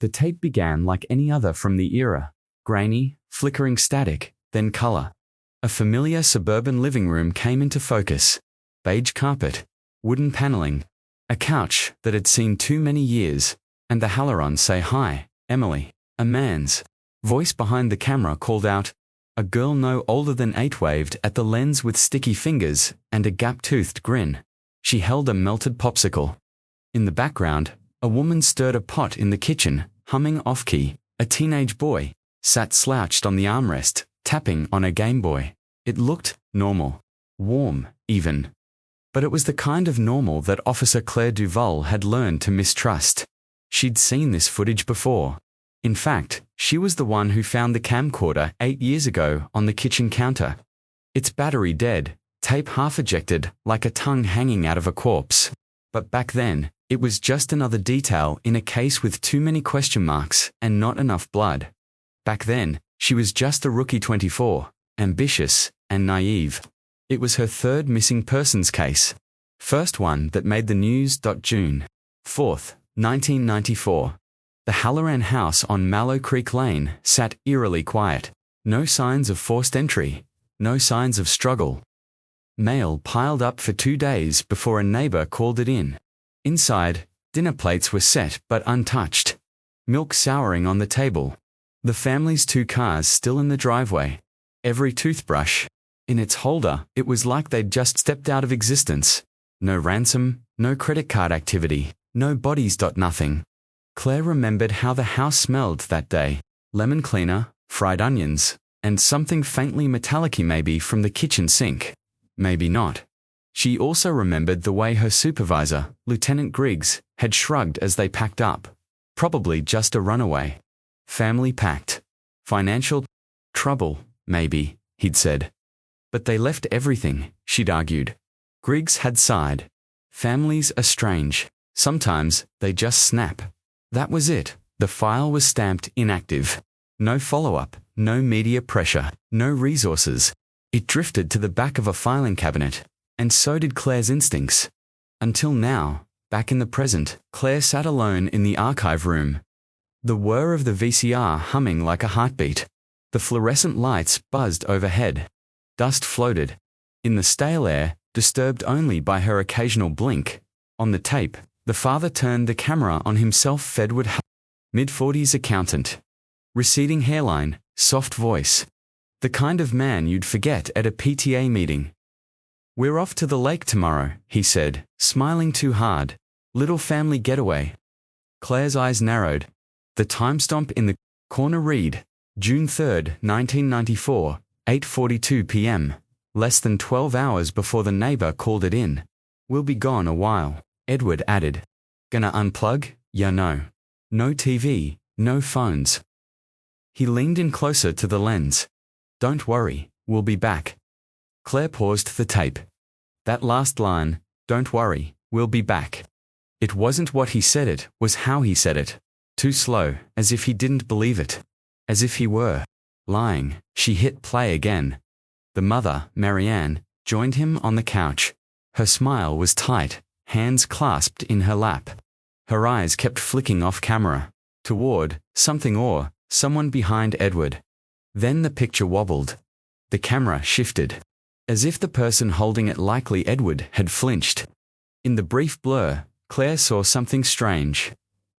The tape began like any other from the era. Grainy, flickering static, then color. A familiar suburban living room came into focus. Beige carpet, wooden paneling, a couch that had seen too many years, and the haloron say hi, Emily. A man's voice behind the camera called out. A girl no older than 8 waved at the lens with sticky fingers and a gap-toothed grin. She held a melted popsicle. In the background, a woman stirred a pot in the kitchen, humming off-key. A teenage boy sat slouched on the armrest, tapping on a Game Boy. It looked normal, warm, even. But it was the kind of normal that Officer Claire Duval had learned to mistrust. She'd seen this footage before. In fact, she was the one who found the camcorder 8 years ago on the kitchen counter. Its battery dead, tape half ejected, like a tongue hanging out of a corpse. But back then, it was just another detail in a case with too many question marks and not enough blood. Back then, she was just a rookie 24, ambitious and naive. It was her 3rd missing persons case. First one that made the news. June 4th, 1994. The Halloran house on Mallow Creek Lane sat eerily quiet. No signs of forced entry. No signs of struggle. Mail piled up for 2 days before a neighbor called it in. Inside, dinner plates were set but untouched. Milk souring on the table. The family's 2 cars still in the driveway. Every toothbrush in its holder. It was like they'd just stepped out of existence. No ransom, no credit card activity, no bodies. Nothing. Claire remembered how the house smelled that day. Lemon cleaner, fried onions, and something faintly metallic-y maybe from the kitchen sink. Maybe not. She also remembered the way her supervisor, Lieutenant Griggs, had shrugged as they packed up. Probably just a runaway. Family packed. Financial trouble, maybe, he'd said. But they left everything, she'd argued. Griggs had sighed. Families are strange. Sometimes they just snap. That was it. The file was stamped inactive. No follow-up, no media pressure, no resources. It drifted to the back of a filing cabinet, and so did Claire's instincts. Until now, back in the present, Claire sat alone in the archive room. The whir of the VCR humming like a heartbeat. The fluorescent lights buzzed overhead. Dust floated. In the stale air, disturbed only by her occasional blink. On the tape, the father turned the camera on himself. Fedward, mid-40s accountant. Receding hairline, soft voice. The kind of man you'd forget at a PTA meeting. "We're off to the lake tomorrow," he said, smiling too hard. "Little family getaway." Claire's eyes narrowed. The timestamp in the corner read, June 3rd, 1994, 8:42 p.m., less than 12 hours before the neighbor called it in. "We'll be gone a while," Edward added. "Gonna unplug? Ya no. No TV, no phones." He leaned in closer to the lens. "Don't worry, we'll be back." Claire paused the tape. That last line, "Don't worry, we'll be back." It wasn't what he said, it was how he said it. Too slow, as if he didn't believe it. As if he were lying. She hit play again. The mother, Marianne, joined him on the couch. Her smile was tight, hands clasped in her lap. Her eyes kept flicking off camera, toward something or someone behind Edward. Then the picture wobbled. The camera shifted. As if the person holding it, likely Edward, had flinched. In the brief blur, Claire saw something strange.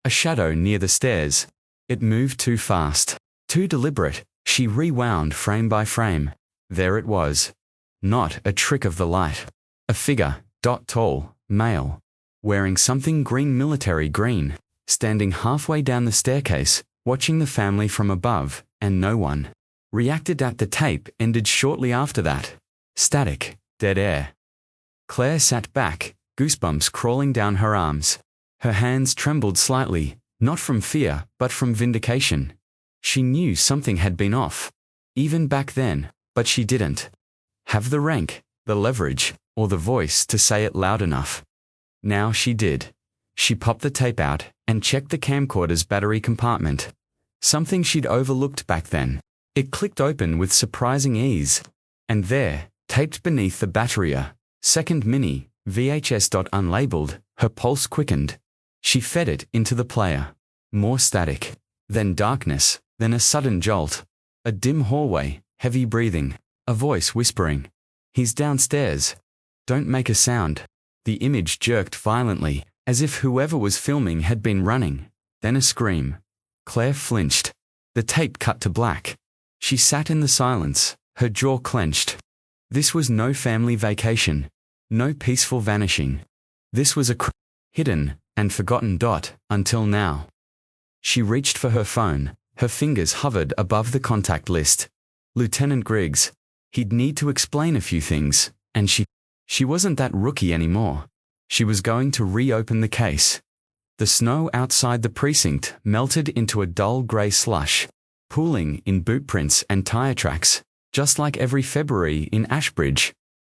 A shadow near the stairs. It moved too fast, too deliberate. She rewound frame by frame. There it was. Not a trick of the light. A figure, tall, male, wearing something green, military green, standing halfway down the staircase, watching the family from above, and no one reacted. At the tape ended shortly after that. Static, dead air. Claire sat back, goosebumps crawling down her arms. Her hands trembled slightly, not from fear, but from vindication. She knew something had been off, even back then, but she didn't have the rank, the leverage, or the voice to say it loud enough. Now she did. She popped the tape out and checked the camcorder's battery compartment. Something she'd overlooked back then. It clicked open with surprising ease. And there, taped beneath the battery, a second mini VHS. Unlabeled, her pulse quickened. She fed it into the player. More static. Then darkness. Then a sudden jolt. A dim hallway, heavy breathing. A voice whispering. He's downstairs. Don't make a sound. The image jerked violently, as if whoever was filming had been running. Then a scream. Claire flinched. The tape cut to black. She sat in the silence, her jaw clenched. This was no family vacation. No peaceful vanishing. This was a hidden and forgotten dot until now. She reached for her phone. Her fingers hovered above the contact list. Lieutenant Griggs. He'd need to explain a few things, and she wasn't that rookie anymore. She was going to reopen the case. The snow outside the precinct melted into a dull grey slush, pooling in boot prints and tire tracks, just like every February in Ashbridge.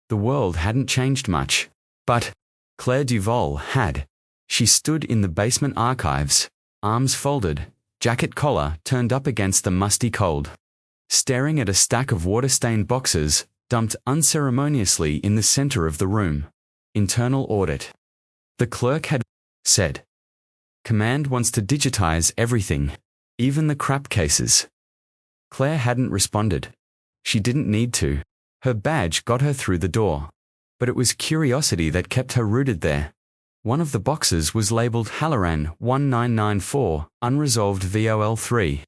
The world hadn't changed much, but Claire Duval had. She stood in the basement archives, arms folded, jacket collar turned up against the musty cold, staring at a stack of water-stained boxes dumped unceremoniously in the center of the room. Internal audit. The clerk had said, "Command wants to digitize everything, even the crap cases." Claire hadn't responded. She didn't need to. Her badge got her through the door. But it was curiosity that kept her rooted there. One of the boxes was labeled Halloran 1994, Unresolved VOL3.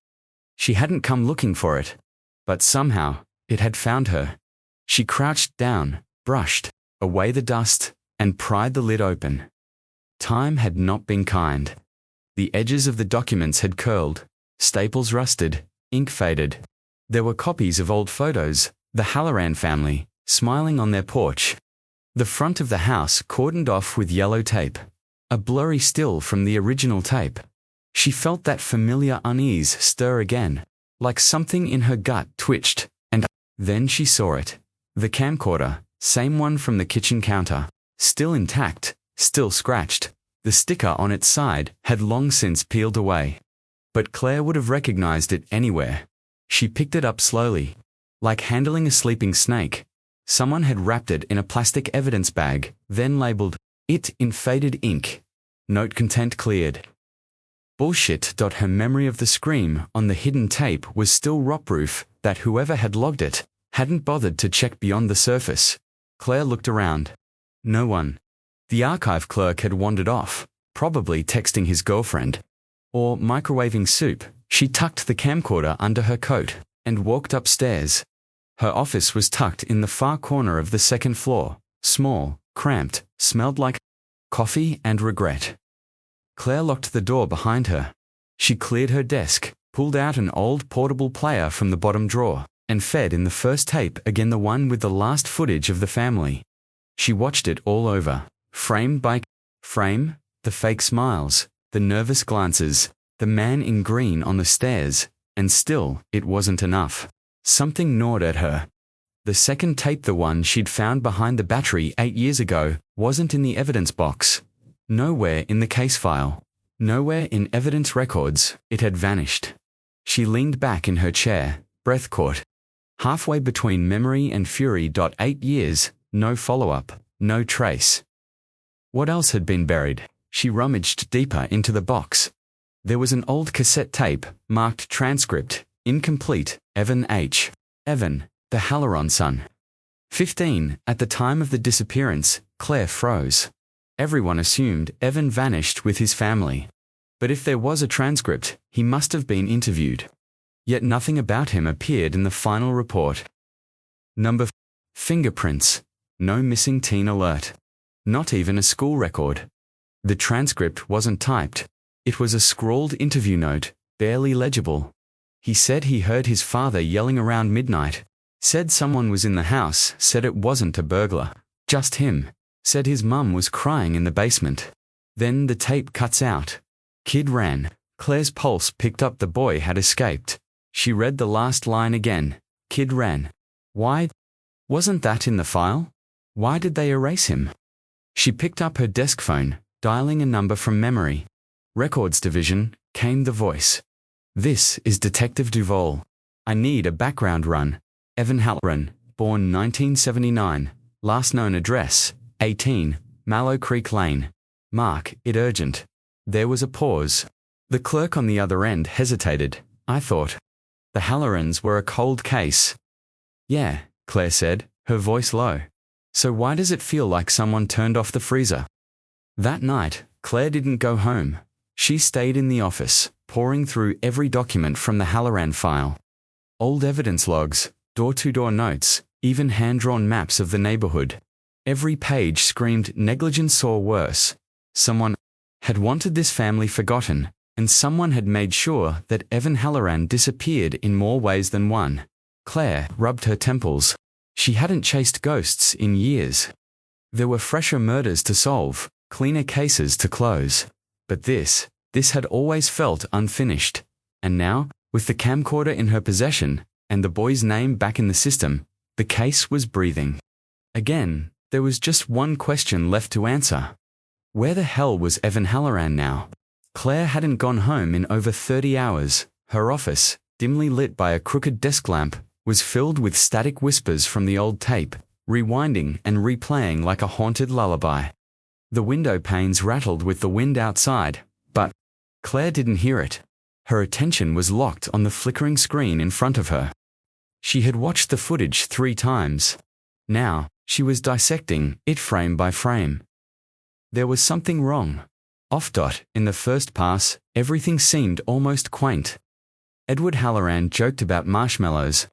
She hadn't come looking for it, but somehow, it had found her. She crouched down, brushed away the dust, and pried the lid open. Time had not been kind. The edges of the documents had curled, staples rusted, ink faded. There were copies of old photos, the Halloran family, smiling on their porch. The front of the house cordoned off with yellow tape. A blurry still from the original tape. She felt that familiar unease stir again, like something in her gut twitched, and then she saw it. The camcorder, same one from the kitchen counter, still intact, still scratched. The sticker on its side had long since peeled away. But Claire would have recognized it anywhere. She picked it up slowly. Like handling a sleeping snake. Someone had wrapped it in a plastic evidence bag, then labeled it in faded ink. Note content cleared. Bullshit. Her memory of the scream on the hidden tape was still rot-proof that whoever had logged it hadn't bothered to check beyond the surface. Claire looked around. No one. The archive clerk had wandered off, probably texting his girlfriend. Or microwaving soup. She tucked the camcorder under her coat and walked upstairs. Her office was tucked in the far corner of the second floor, small, cramped, smelled like coffee and regret. Claire locked the door behind her. She cleared her desk, pulled out an old portable player from the bottom drawer, and fed in the first tape again, the one with the last footage of the family. She watched it all over, frame by frame, the fake smiles, the nervous glances, the man in green on the stairs, and still, it wasn't enough. Something gnawed at her. The second tape, the one she'd found behind the battery 8 years ago, wasn't in the evidence box. Nowhere in the case file. Nowhere in evidence records. It had vanished. She leaned back in her chair, breath caught. Halfway between memory and fury. 8 years, no follow-up, no trace. What else had been buried? She rummaged deeper into the box. There was an old cassette tape, marked transcript, incomplete, Evan H. Evan, the Halloran son. 15. At the time of the disappearance, Claire froze. Everyone assumed Evan vanished with his family. But if there was a transcript, he must have been interviewed. Yet nothing about him appeared in the final report. Number 4. Fingerprints. No missing teen alert. Not even a school record. The transcript wasn't typed. It was a scrawled interview note, barely legible. He said he heard his father yelling around midnight. Said someone was in the house. Said it wasn't a burglar. Just him. Said his mum was crying in the basement. Then the tape cuts out. Kid ran. Claire's pulse picked up. The boy had escaped. She read the last line again. Kid ran. Why? Wasn't that in the file? Why did they erase him? She picked up her desk phone, dialing a number from memory. Records Division, came the voice. This is Detective Duval. I need a background run. Evan Halloran, born 1979, last known address, 18, Mallow Creek Lane. Mark it urgent. There was a pause. The clerk on the other end hesitated. I thought the Hallorans were a cold case. Yeah, Claire said, her voice low. So why does it feel like someone turned off the freezer? That night, Claire didn't go home. She stayed in the office, poring through every document from the Halloran file. Old evidence logs, door-to-door notes, even hand-drawn maps of the neighborhood. Every page screamed negligence or worse. Someone had wanted this family forgotten, and someone had made sure that Evan Halloran disappeared in more ways than one. Claire rubbed her temples. She hadn't chased ghosts in years. There were fresher murders to solve, cleaner cases to close. But this had always felt unfinished. And now, with the camcorder in her possession, and the boy's name back in the system, the case was breathing. Again, there was just one question left to answer. Where the hell was Evan Halloran now? Claire hadn't gone home in over 30 hours. Her office, dimly lit by a crooked desk lamp, was filled with static whispers from the old tape, rewinding and replaying like a haunted lullaby. The window panes rattled with the wind outside, but Claire didn't hear it. Her attention was locked on the flickering screen in front of her. She had watched the footage 3 times. Now, she was dissecting it frame by frame. There was something wrong. Off. In the first pass, everything seemed almost quaint. Edward Halloran joked about marshmallows.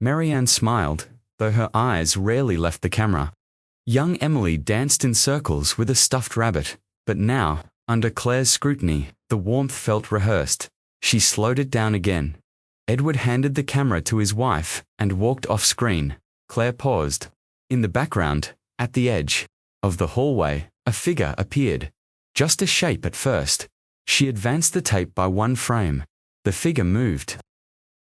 Marianne smiled, though her eyes rarely left the camera. Young Emily danced in circles with a stuffed rabbit, but now, under Claire's scrutiny, the warmth felt rehearsed. She slowed it down again. Edward handed the camera to his wife and walked off-screen. Claire paused. In the background, at the edge of the hallway, a figure appeared. Just a shape at first. She advanced the tape by 1 frame. The figure moved.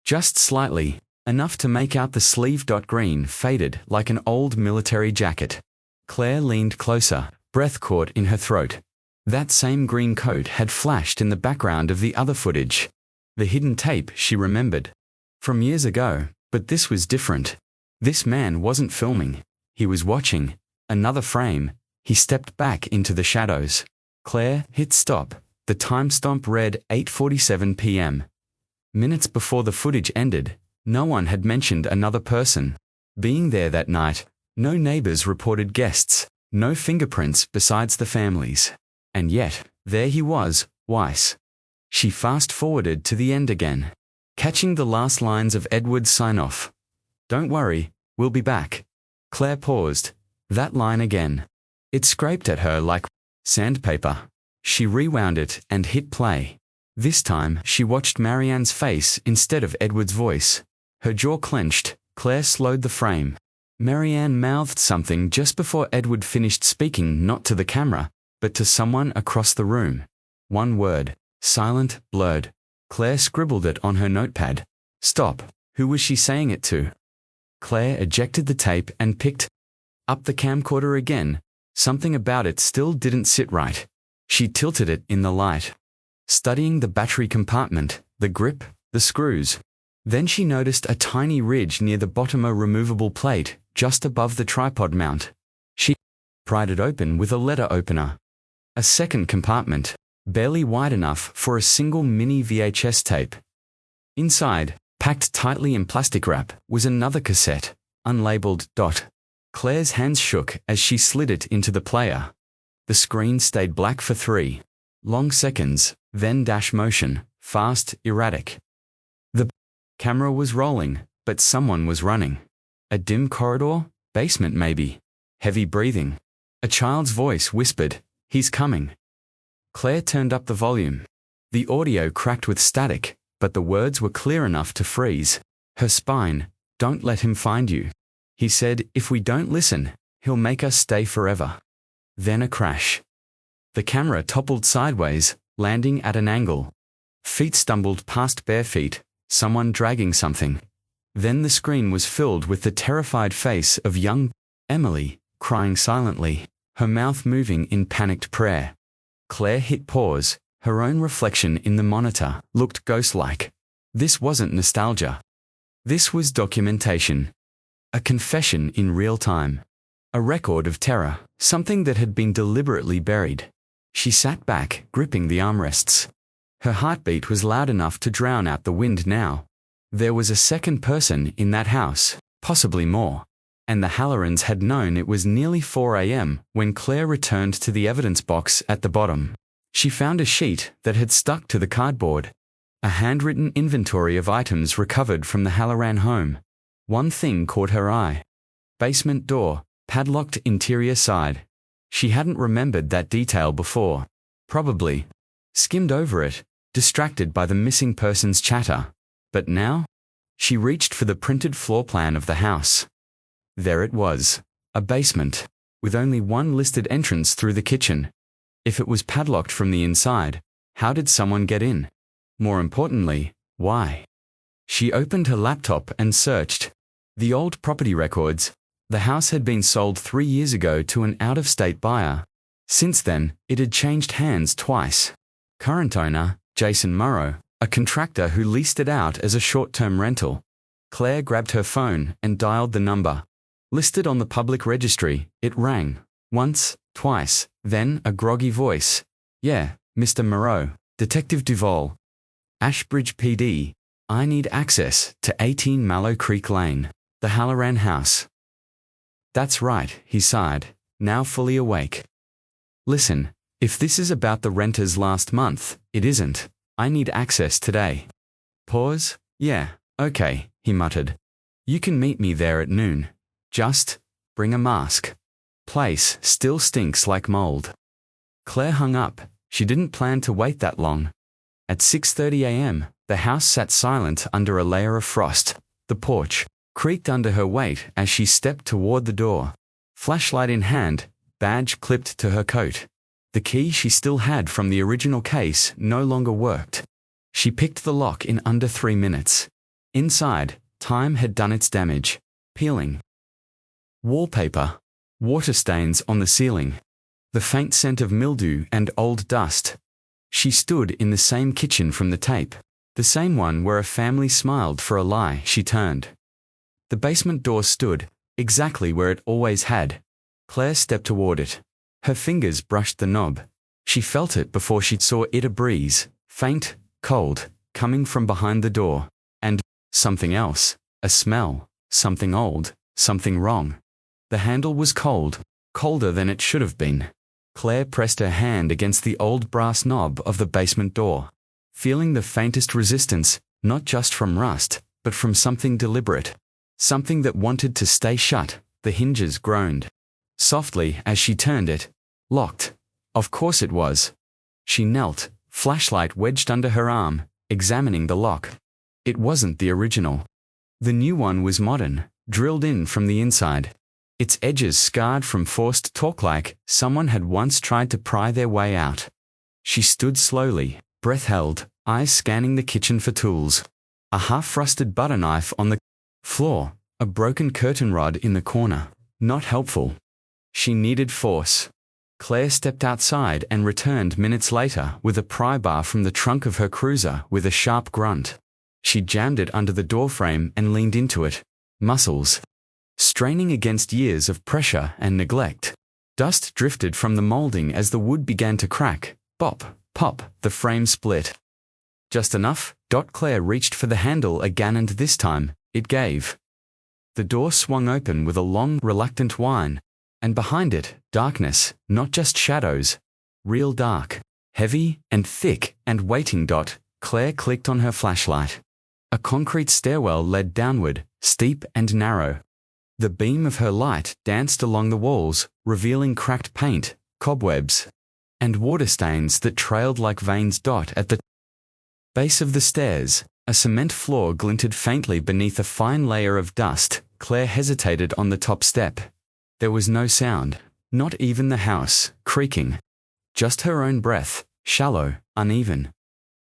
Just slightly, enough to make out the sleeve. Green faded like an old military jacket. Claire leaned closer, breath caught in her throat. That same green coat had flashed in the background of the other footage. The hidden tape she remembered. From years ago, but this was different. This man wasn't filming. He was watching. Another frame. He stepped back into the shadows. Claire hit stop. The timestamp read 8:47 p.m. Minutes before the footage ended, no one had mentioned another person being there that night. No neighbors reported guests, no fingerprints besides the family's. And yet, there he was, Weiss. She fast-forwarded to the end again, catching the last lines of Edward's sign-off. "Don't worry, we'll be back." Claire paused. That line again. It scraped at her like sandpaper. She rewound it and hit play. This time, she watched Marianne's face instead of Edward's voice. Her jaw clenched. Claire slowed the frame. Marianne mouthed something just before Edward finished speaking, not to the camera, but to someone across the room. One word. Silent, blurred. Claire scribbled it on her notepad. Stop. Who was she saying it to? Claire ejected the tape and picked up the camcorder again. Something about it still didn't sit right. She tilted it in the light, studying the battery compartment, the grip, the screws. Then she noticed a tiny ridge near the bottom, a removable plate, just above the tripod mount. She pried it open with a letter opener. A second compartment, barely wide enough for a single mini VHS tape. Inside, packed tightly in plastic wrap, was another cassette, unlabeled. Claire's hands shook as she slid it into the player. The screen stayed black for 3 long seconds, then dash motion, fast, erratic. The camera was rolling, but someone was running. A dim corridor, basement maybe. Heavy breathing. A child's voice whispered, "He's coming." Claire turned up the volume. The audio cracked with static, but the words were clear enough to freeze her spine. "Don't let him find you. He said, if we don't listen, he'll make us stay forever." Then a crash. The camera toppled sideways, landing at an angle. Feet stumbled past bare feet, someone dragging something. Then the screen was filled with the terrified face of young Emily, crying silently, her mouth moving in panicked prayer. Claire hit pause. Her own reflection in the monitor looked ghost-like. This wasn't nostalgia. This was documentation. A confession in real time. A record of terror, something that had been deliberately buried. She sat back, gripping the armrests. Her heartbeat was loud enough to drown out the wind now. There was a second person in that house, possibly more. And the Hallorans had known it was nearly 4 a.m. when Claire returned to the evidence box at the bottom. She found a sheet that had stuck to the cardboard. A handwritten inventory of items recovered from the Halloran home. One thing caught her eye. Basement door, padlocked interior side. She hadn't remembered that detail before. Probably skimmed over it, distracted by the missing person's chatter. But now? She reached for the printed floor plan of the house. There it was, a basement, with only one listed entrance through the kitchen. If it was padlocked from the inside, how did someone get in? More importantly, why? She opened her laptop and searched. The old property records. The house had been sold 3 years ago to an out-of-state buyer. Since then, it had changed hands twice. Current owner, Jason Morrow, a contractor who leased it out as a short-term rental. Claire grabbed her phone and dialed the number. Listed on the public registry, it rang. Once, twice, then a groggy voice. Yeah, Mr. Moreau, Detective Duval. Ashbridge PD. I need access to 18 Mallow Creek Lane, the Halloran house. That's right, he sighed, now fully awake. Listen, if this is about the renters last month, it isn't. I need access today. Pause. Yeah, okay, he muttered. You can meet me there at noon. Just bring a mask. Place still stinks like mold. Claire hung up. She didn't plan to wait that long. At 6:30 a.m., the house sat silent under a layer of frost. The porch creaked under her weight as she stepped toward the door. Flashlight in hand, badge clipped to her coat. The key she still had from the original case no longer worked. She picked the lock in under 3 minutes. Inside, time had done its damage. Peeling. Wallpaper. Water stains on the ceiling. The faint scent of mildew and old dust. She stood in the same kitchen from the tape. The same one where a family smiled for a lie she turned. The basement door stood, exactly where it always had. Claire stepped toward it. Her fingers brushed the knob. She felt it before she saw it, a breeze, faint, cold, coming from behind the door. And something else, a smell, something old, something wrong. The handle was cold, colder than it should have been. Claire pressed her hand against the old brass knob of the basement door, feeling the faintest resistance, not just from rust, but from something deliberate. Something that wanted to stay shut. The hinges groaned softly as she turned it. Locked. Of course it was. She knelt, flashlight wedged under her arm, examining the lock. It wasn't the original. The new one was modern, drilled in from the inside. Its edges scarred from forced torque like someone had once tried to pry their way out. She stood slowly, breath held, eyes scanning the kitchen for tools. A half-rusted butter knife on the floor, a broken curtain rod in the corner. Not helpful. She needed force. Claire stepped outside and returned minutes later with a pry bar from the trunk of her cruiser with a sharp grunt. She jammed it under the doorframe and leaned into it. Muscles straining against years of pressure and neglect. Dust drifted from the molding as the wood began to crack. Bop, pop, the frame split. Just enough. Claire reached for the handle again, and this time, it gave. The door swung open with a long, reluctant whine, and behind it, darkness, not just shadows. Real dark. Heavy and thick and waiting. Claire clicked on her flashlight. A concrete stairwell led downward, steep and narrow. The beam of her light danced along the walls, revealing cracked paint, cobwebs, and water stains that trailed like veins. At the base of the stairs, a cement floor glinted faintly beneath a fine layer of dust. Claire hesitated on the top step. There was no sound, not even the house creaking. Just her own breath, shallow, uneven.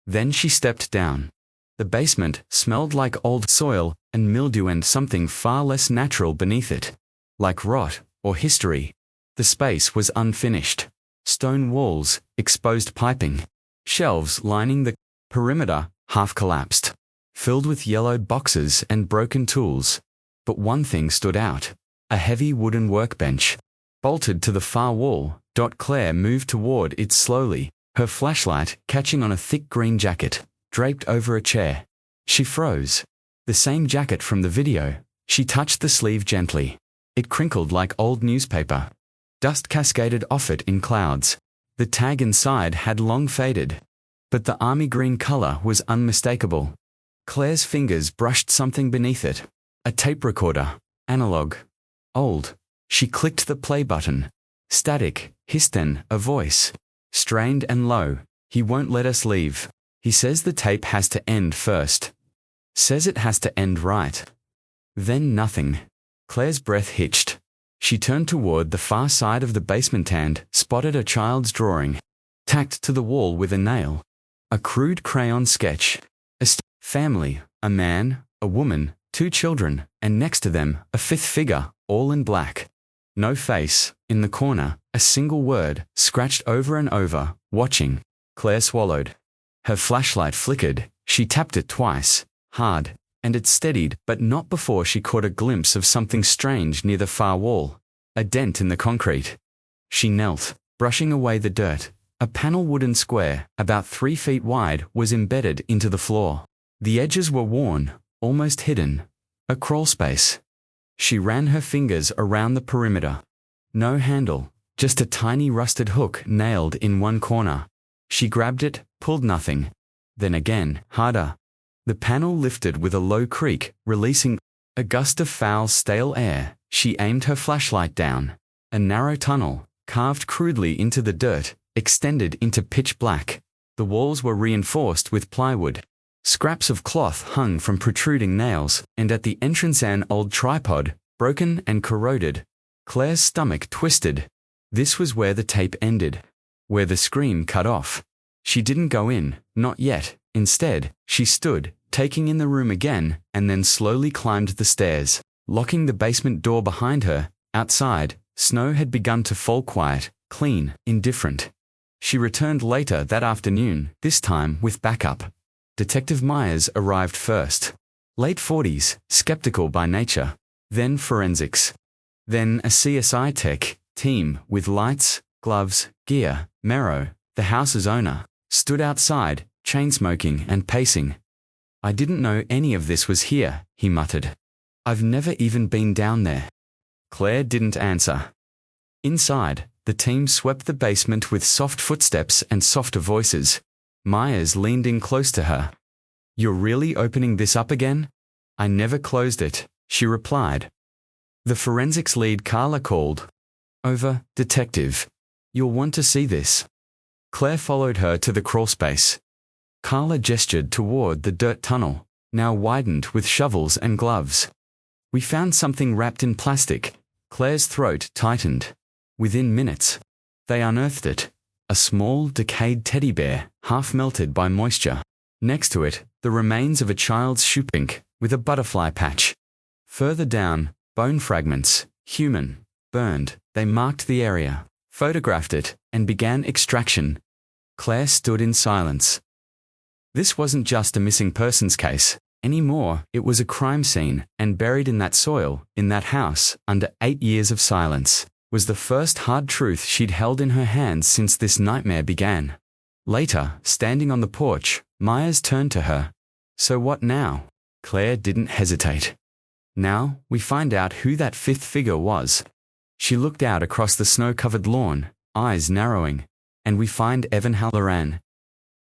Then she stepped down. The basement smelled like old soil and mildew and something far less natural beneath it. Like rot or history. The space was unfinished. Stone walls, exposed piping. Shelves lining the perimeter, half collapsed. Filled with yellowed boxes and broken tools. But one thing stood out. A heavy wooden workbench. Bolted to the far wall. Claire moved toward it slowly, her flashlight catching on a thick green jacket, draped over a chair. She froze. The same jacket from the video. She touched the sleeve gently. It crinkled like old newspaper. Dust cascaded off it in clouds. The tag inside had long faded. But the army green color was unmistakable. Claire's fingers brushed something beneath it. A tape recorder. Analog. Old. She clicked the play button. Static. Hissed a voice. Strained and low. He won't let us leave. He says the tape has to end first. Says it has to end right. Then nothing. Claire's breath hitched. She turned toward the far side of the basement and spotted a child's drawing. Tacked to the wall with a nail. A crude crayon sketch. A family, a man, a woman, 2 children, and next to them, a 5th figure, all in black. No face, in the corner, a single word, scratched over and over, watching. Claire swallowed. Her flashlight flickered. She tapped it twice, hard, and it steadied, but not before she caught a glimpse of something strange near the far wall. A dent in the concrete. She knelt, brushing away the dirt. A panel wooden square, about 3 feet wide, was embedded into the floor. The edges were worn, almost hidden. A crawl space. She ran her fingers around the perimeter. No handle, just a tiny rusted hook nailed in one corner. She grabbed it, pulled nothing. Then again, harder. The panel lifted with a low creak, releasing a gust of foul, stale air. She aimed her flashlight down. A narrow tunnel, carved crudely into the dirt, extended into pitch black. The walls were reinforced with plywood. Scraps of cloth hung from protruding nails, and at the entrance an old tripod, broken and corroded. Claire's stomach twisted. This was where the tape ended. Where the scream cut off. She didn't go in, not yet. Instead, she stood, taking in the room again, and then slowly climbed the stairs, locking the basement door behind her. Outside, snow had begun to fall, quiet, clean, indifferent. She returned later that afternoon, this time with backup. Detective Myers arrived first. Late 40s, skeptical by nature. Then forensics. Then a CSI tech team with lights, gloves, gear. Mero, the house's owner, stood outside, chain-smoking and pacing. "I didn't know any of this was here," he muttered. "I've never even been down there." Claire didn't answer. Inside, the team swept the basement with soft footsteps and softer voices. Myers leaned in close to her. "You're really opening this up again?" "I never closed it," she replied. The forensics lead Carla called. "Over, detective. You'll want to see this." Claire followed her to the crawlspace. Carla gestured toward the dirt tunnel, now widened with shovels and gloves. "We found something wrapped in plastic." Claire's throat tightened. Within minutes, they unearthed it. A small, decayed teddy bear, half melted by moisture. Next to it, the remains of a child's shoe pink, with a butterfly patch. Further down, bone fragments, human, burned. They marked the area, photographed it, and began extraction. Claire stood in silence. This wasn't just a missing persons case. Anymore, it was a crime scene, and buried in that soil, in that house, under 8 years of silence, was the first hard truth she'd held in her hands since this nightmare began. Later, standing on the porch, Myers turned to her. "So what now?" Claire didn't hesitate. "Now, we find out who that 5th figure was." She looked out across the snow-covered lawn, eyes narrowing. "And we find Evan Halloran."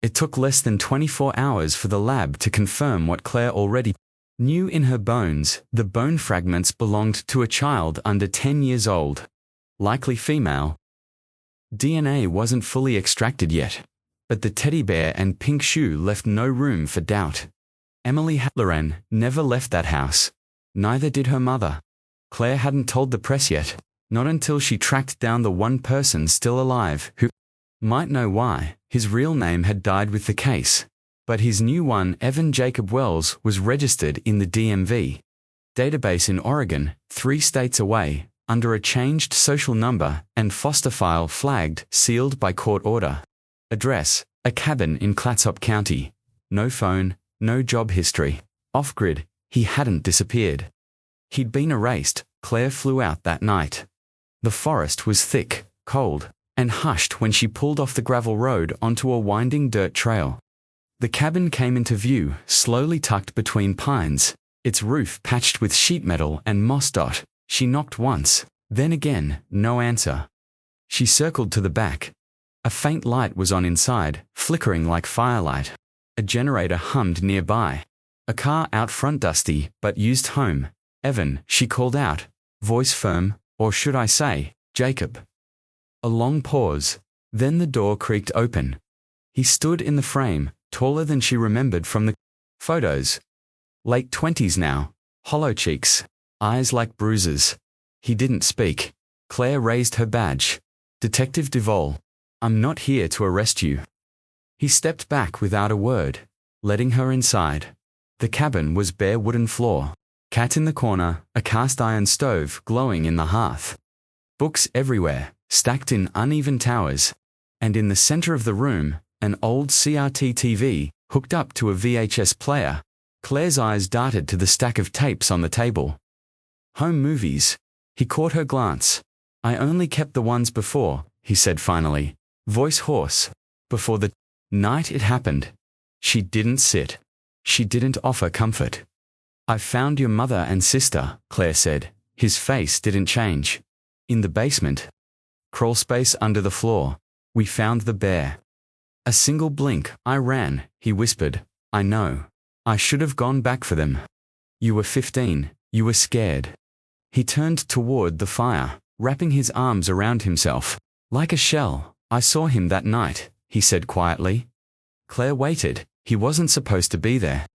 It took less than 24 hours for the lab to confirm what Claire already knew in her bones. The bone fragments belonged to a child under 10 years old. Likely female. DNA wasn't fully extracted yet, but the teddy bear and pink shoe left no room for doubt. Emily Halloran never left that house. Neither did her mother. Claire hadn't told the press yet, not until she tracked down the one person still alive who might know why. His real name had died with the case, but his new one, Evan Jacob Wells, was registered in the DMV database in Oregon, 3 states away, under a changed social number and foster file flagged, sealed by court order. Address: a cabin in Clatsop County. No phone, no job history. Off-grid, he hadn't disappeared. He'd been erased. Claire flew out that night. The forest was thick, cold, and hushed when she pulled off the gravel road onto a winding dirt trail. The cabin came into view, slowly tucked between pines, its roof patched with sheet metal and moss dot. She knocked once, then again, no answer. She circled to the back. A faint light was on inside, flickering like firelight. A generator hummed nearby. A car out front dusty, but used home. Evan, she called out, voice firm, or should I say, Jacob. A long pause, then the door creaked open. He stood in the frame, taller than she remembered from the photos. Late 20s now, hollow cheeks, eyes like bruises. He didn't speak. Claire raised her badge. Detective Duvall. I'm not here to arrest you. He stepped back without a word, letting her inside. The cabin was bare wooden floor. Cat in the corner, a cast iron stove glowing in the hearth. Books everywhere, stacked in uneven towers. And in the center of the room, an old CRT TV, hooked up to a VHS player. Claire's eyes darted to the stack of tapes on the table. Home movies. He caught her glance. I only kept the ones before, he said finally, voice hoarse. Before the night it happened. She didn't sit. She didn't offer comfort. I've found your mother and sister, Claire said. His face didn't change. In the basement. Crawl space under the floor. We found the bear. A single blink, I ran, he whispered. I know. I should have gone back for them. You were 15, you were scared. He turned toward the fire, wrapping his arms around himself. Like a shell, I saw him that night, he said quietly. Claire waited, he wasn't supposed to be there.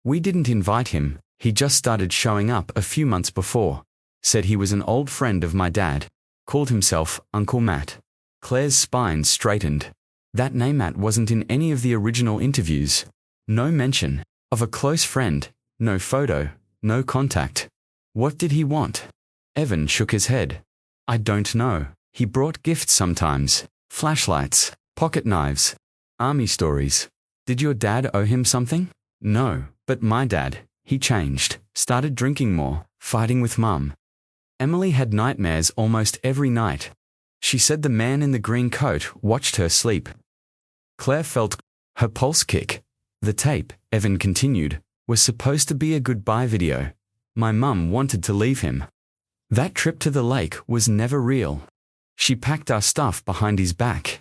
We didn't invite him, he just started showing up a few months before. Said he was an old friend of my dad. Called himself Uncle Matt. Claire's spine straightened. That name Matt wasn't in any of the original interviews. No mention of a close friend, no photo, no contact. What did he want? Evan shook his head. I don't know. He brought gifts sometimes. Flashlights, pocket knives, army stories. Did your dad owe him something? No, but my dad, he changed, started drinking more, fighting with Mum. Emily had nightmares almost every night. She said the man in the green coat watched her sleep. Claire felt her pulse kick. The tape, Evan continued, was supposed to be a goodbye video. My mum wanted to leave him. That trip to the lake was never real. She packed our stuff behind his back.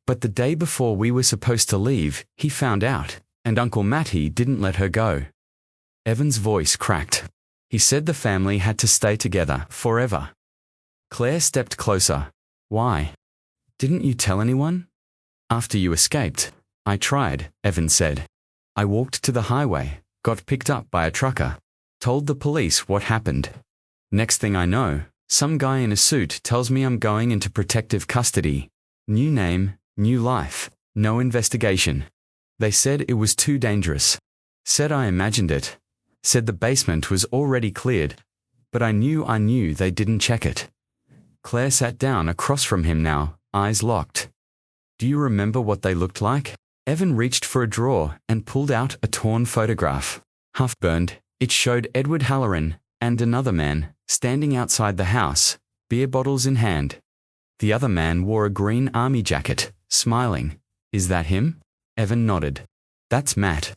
But the day before we were supposed to leave, he found out, and Uncle Matty didn't let her go. Evan's voice cracked. He said the family had to stay together forever. Claire stepped closer. Why? Didn't you tell anyone? After you escaped. I tried, Evan said. I walked to the highway, got picked up by a trucker, told the police what happened. Next thing I know, some guy in a suit tells me I'm going into protective custody. New name, new life, no investigation. They said it was too dangerous. Said I imagined it. Said the basement was already cleared. But I knew they didn't check it. Claire sat down across from him now, eyes locked. Do you remember what they looked like? Evan reached for a drawer and pulled out a torn photograph. Half burned, it showed Edward Halloran and another man standing outside the house, beer bottles in hand. The other man wore a green army jacket, smiling. Is that him? Evan nodded. That's Matt.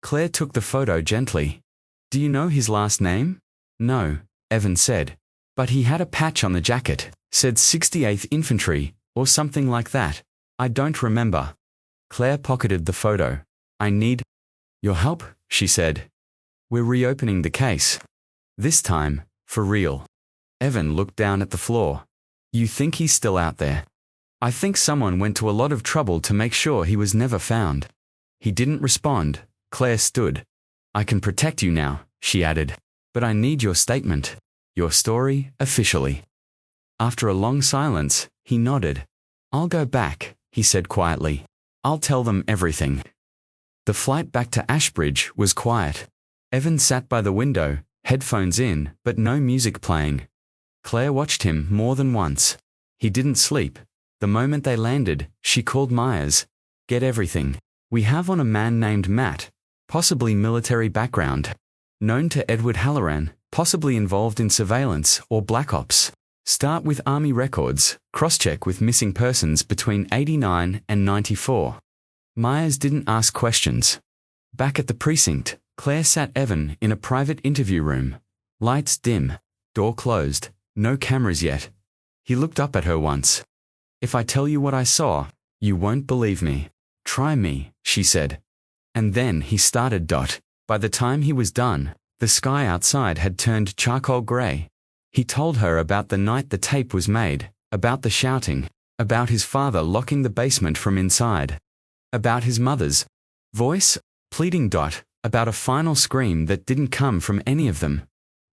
Claire took the photo gently. Do you know his last name? No, Evan said. But he had a patch on the jacket, said 68th Infantry, or something like that. I don't remember. Claire pocketed the photo. I need your help, she said. We're reopening the case. This time, for real. Evan looked down at the floor. You think he's still out there? I think someone went to a lot of trouble to make sure he was never found. He didn't respond. Claire stood. I can protect you now, she added. But I need your statement. Your story, officially. After a long silence, he nodded. I'll go back, he said quietly. I'll tell them everything. The flight back to Ashbridge was quiet. Evan sat by the window, headphones in, but no music playing. Claire watched him more than once. He didn't sleep. The moment they landed, she called Myers. Get everything. We have on a man named Matt, possibly military background. Known to Edward Halloran, possibly involved in surveillance or black ops. Start with Army records, cross-check with missing persons between 89 and 94. Myers didn't ask questions. Back at the precinct, Claire sat Evan in a private interview room. Lights dim, door closed, no cameras yet. He looked up at her once. "If I tell you what I saw, you won't believe me. Try me," she said. And then he started. By the time he was done, the sky outside had turned charcoal grey. He told her about the night the tape was made, about the shouting, about his father locking the basement from inside, about his mother's voice pleading. About a final scream that didn't come from any of them.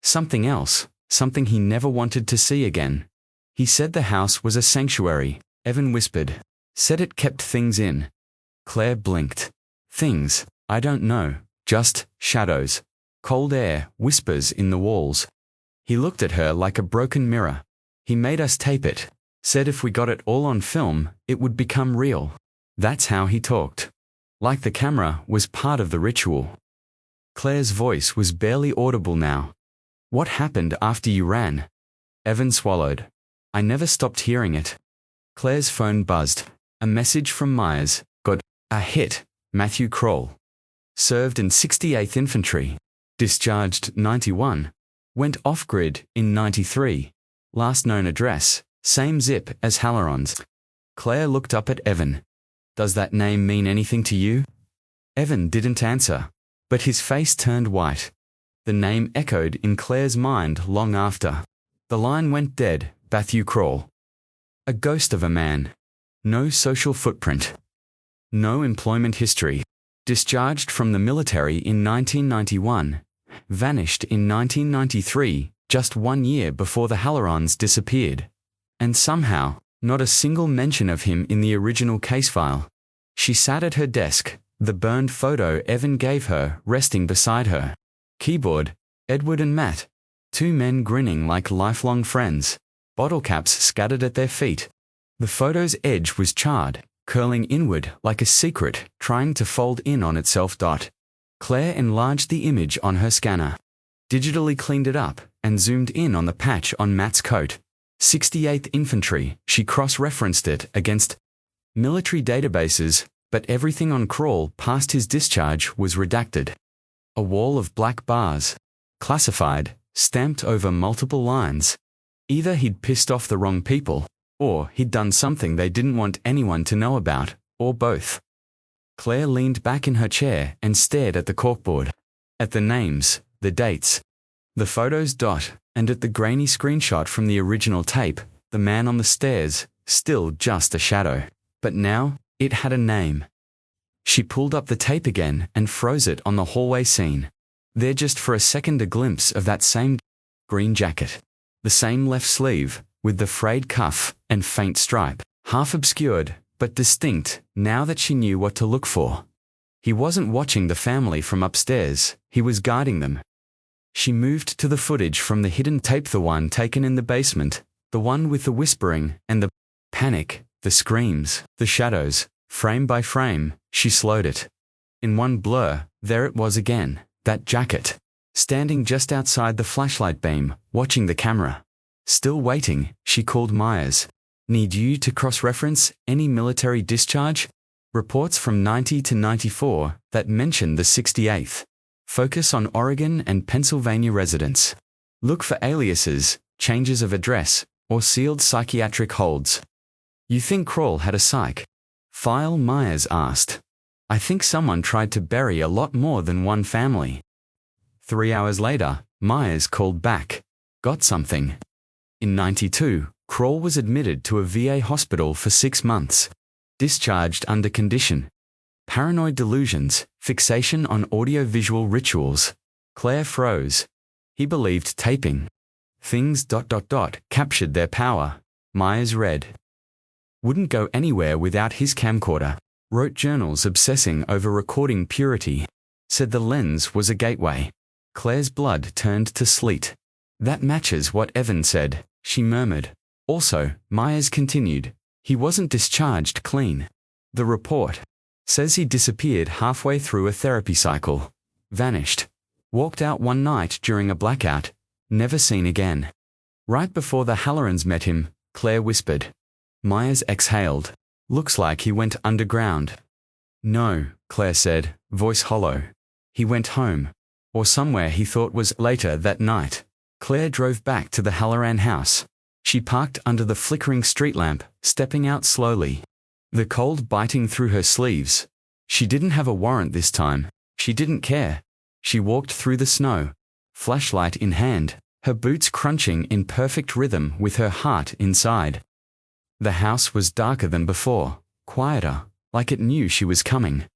Something else, something he never wanted to see again. He said the house was a sanctuary, Evan whispered. Said it kept things in. Claire blinked. Things, I don't know, just shadows. Cold air, whispers in the walls. He looked at her like a broken mirror. He made us tape it. Said if we got it all on film, it would become real. That's how he talked. Like the camera was part of the ritual. Claire's voice was barely audible now. What happened after you ran? Evan swallowed. I never stopped hearing it. Claire's phone buzzed. A message from Myers. Got a hit. Matthew Kroll. Served in 68th Infantry. Discharged 91. Went off-grid in 93. Last known address, same zip as Halloran's. Claire looked up at Evan. Does that name mean anything to you? Evan didn't answer, but his face turned white. The name echoed in Claire's mind long after. The line went dead. Matthew Kroll. A ghost of a man. No social footprint. No employment history. Discharged from the military in 1991. Vanished in 1993, just 1 year before the Hallorans disappeared. And somehow, not a single mention of him in the original case file. She sat at her desk, the burned photo Evan gave her resting beside her. Keyboard, Edward and Matt. 2 men grinning like lifelong friends. Bottle caps scattered at their feet. The photo's edge was charred, curling inward like a secret trying to fold in on itself. Claire enlarged the image on her scanner, digitally cleaned it up, and zoomed in on the patch on Matt's coat. 68th Infantry, she cross-referenced it against military databases, but everything on Kroll past his discharge was redacted. A wall of black bars. Classified, stamped over multiple lines. Either he'd pissed off the wrong people, or he'd done something they didn't want anyone to know about, or both. Claire leaned back in her chair and stared at the corkboard. At the names, the dates, the photos. And at the grainy screenshot from the original tape, the man on the stairs, still just a shadow. But now, it had a name. She pulled up the tape again and froze it on the hallway scene. There just for a second a glimpse of that same green jacket. The same left sleeve, with the frayed cuff and faint stripe, half obscured, but distinct now that she knew what to look for. He wasn't watching the family from upstairs, he was guiding them. She moved to the footage from the hidden tape, the one taken in the basement, the one with the whispering and the panic, the screams, the shadows, frame by frame. She slowed it. In one blur, there it was again, that jacket. Standing just outside the flashlight beam, watching the camera. Still waiting, she called Myers. Need you to cross-reference any military discharge? Reports from 90 to 94 that mention the 68th. Focus on Oregon and Pennsylvania residents. Look for aliases, changes of address, or sealed psychiatric holds. You think Kroll had a psych file? Myers asked. I think someone tried to bury a lot more than one family. 3 hours later, Myers called back. Got something. In 92, Kroll was admitted to a VA hospital for 6 months. Discharged under condition. Paranoid delusions, fixation on audio-visual rituals. Claire froze. He believed taping. Things ... captured their power. Myers read. Wouldn't go anywhere without his camcorder. Wrote journals obsessing over recording purity. Said the lens was a gateway. Claire's blood turned to sleet. That matches what Evan said, she murmured. Also, Myers continued, he wasn't discharged clean. The report says he disappeared halfway through a therapy cycle. Vanished. Walked out one night during a blackout. Never seen again. Right before the Hallorans met him, Claire whispered. Myers exhaled. Looks like he went underground. No, Claire said, voice hollow. He went home. Or somewhere he thought was later that night. Claire drove back to the Halloran house. She parked under the flickering street lamp, stepping out slowly. The cold biting through her sleeves. She didn't have a warrant this time. She didn't care. She walked through the snow, flashlight in hand, her boots crunching in perfect rhythm with her heart inside. The house was darker than before, quieter, like it knew she was coming.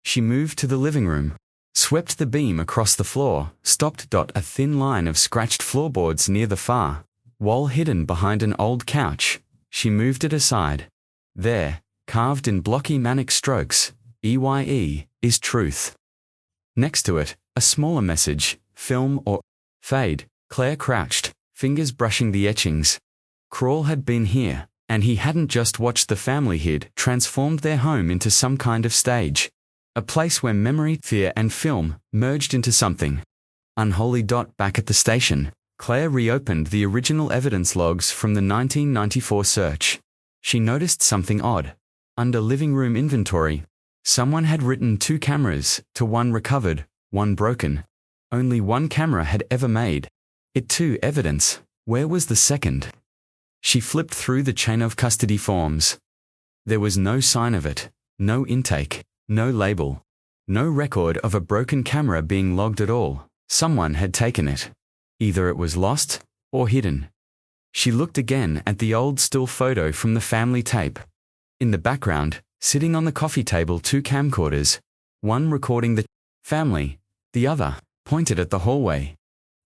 She moved to the living room, swept the beam across the floor, stopped. A thin line of scratched floorboards near the far wall hidden behind an old couch. She moved it aside. There, carved in blocky manic strokes, EYE is truth. Next to it, a smaller message, film or fade. Claire crouched, fingers brushing the etchings. Crawl had been here, and he hadn't just watched the family he'd transformed their home into some kind of stage. A place where memory, fear and film merged into something unholy. Back at the station, Claire reopened the original evidence logs from the 1994 search. She noticed something odd. Under living room inventory, someone had written 2 cameras to 1 recovered, 1 broken. Only 1 camera had ever made it to evidence. Where was the second? She flipped through the chain of custody forms. There was no sign of it, no intake, no label, no record of a broken camera being logged at all. Someone had taken it. Either it was lost or hidden. She looked again at the old still photo from the family tape. In the background, sitting on the coffee table, 2 camcorders, one recording the family, the other pointed at the hallway.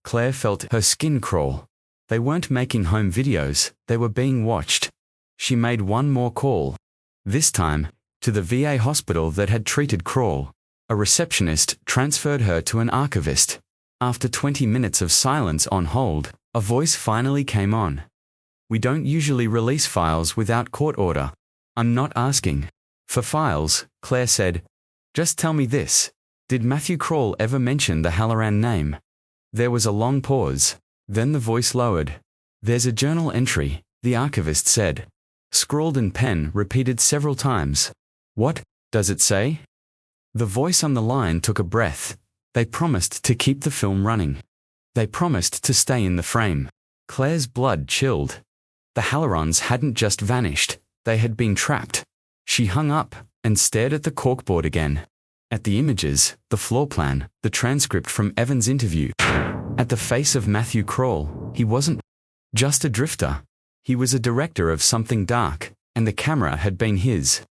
Claire felt her skin crawl. They weren't making home videos, they were being watched. She made one more call. This time, to the VA hospital that had treated Crawl. A receptionist transferred her to an archivist. After 20 minutes of silence on hold, a voice finally came on. We don't usually release files without court order. I'm not asking for files, Claire said. Just tell me this. Did Matthew Crawl ever mention the Halloran name? There was a long pause. Then the voice lowered. There's a journal entry, the archivist said. Scrawled in pen, repeated several times. What does it say? The voice on the line took a breath. They promised to keep the film running. They promised to stay in the frame. Claire's blood chilled. The Hallorans hadn't just vanished. They had been trapped. She hung up and stared at the corkboard again. At the images, the floor plan, the transcript from Evan's interview. At the face of Matthew Crawl. He wasn't just a drifter. He was a director of something dark, and the camera had been his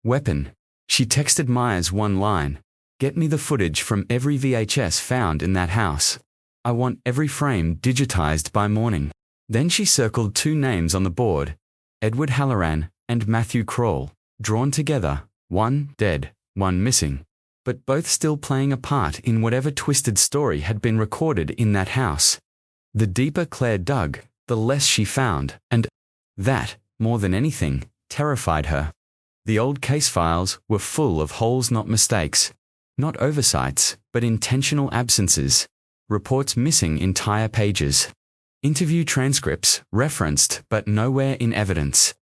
weapon. She texted Myers one line. Get me the footage from every VHS found in that house. I want every frame digitized by morning. Then she circled 2 names on the board. Edward Halloran and Matthew Crawl, drawn together, one dead, one missing, but both still playing a part in whatever twisted story had been recorded in that house. The deeper Claire dug, the less she found, and that, more than anything, terrified her. The old case files were full of holes, not mistakes, not oversights, but intentional absences. Reports missing entire pages. Interview transcripts referenced but nowhere in evidence.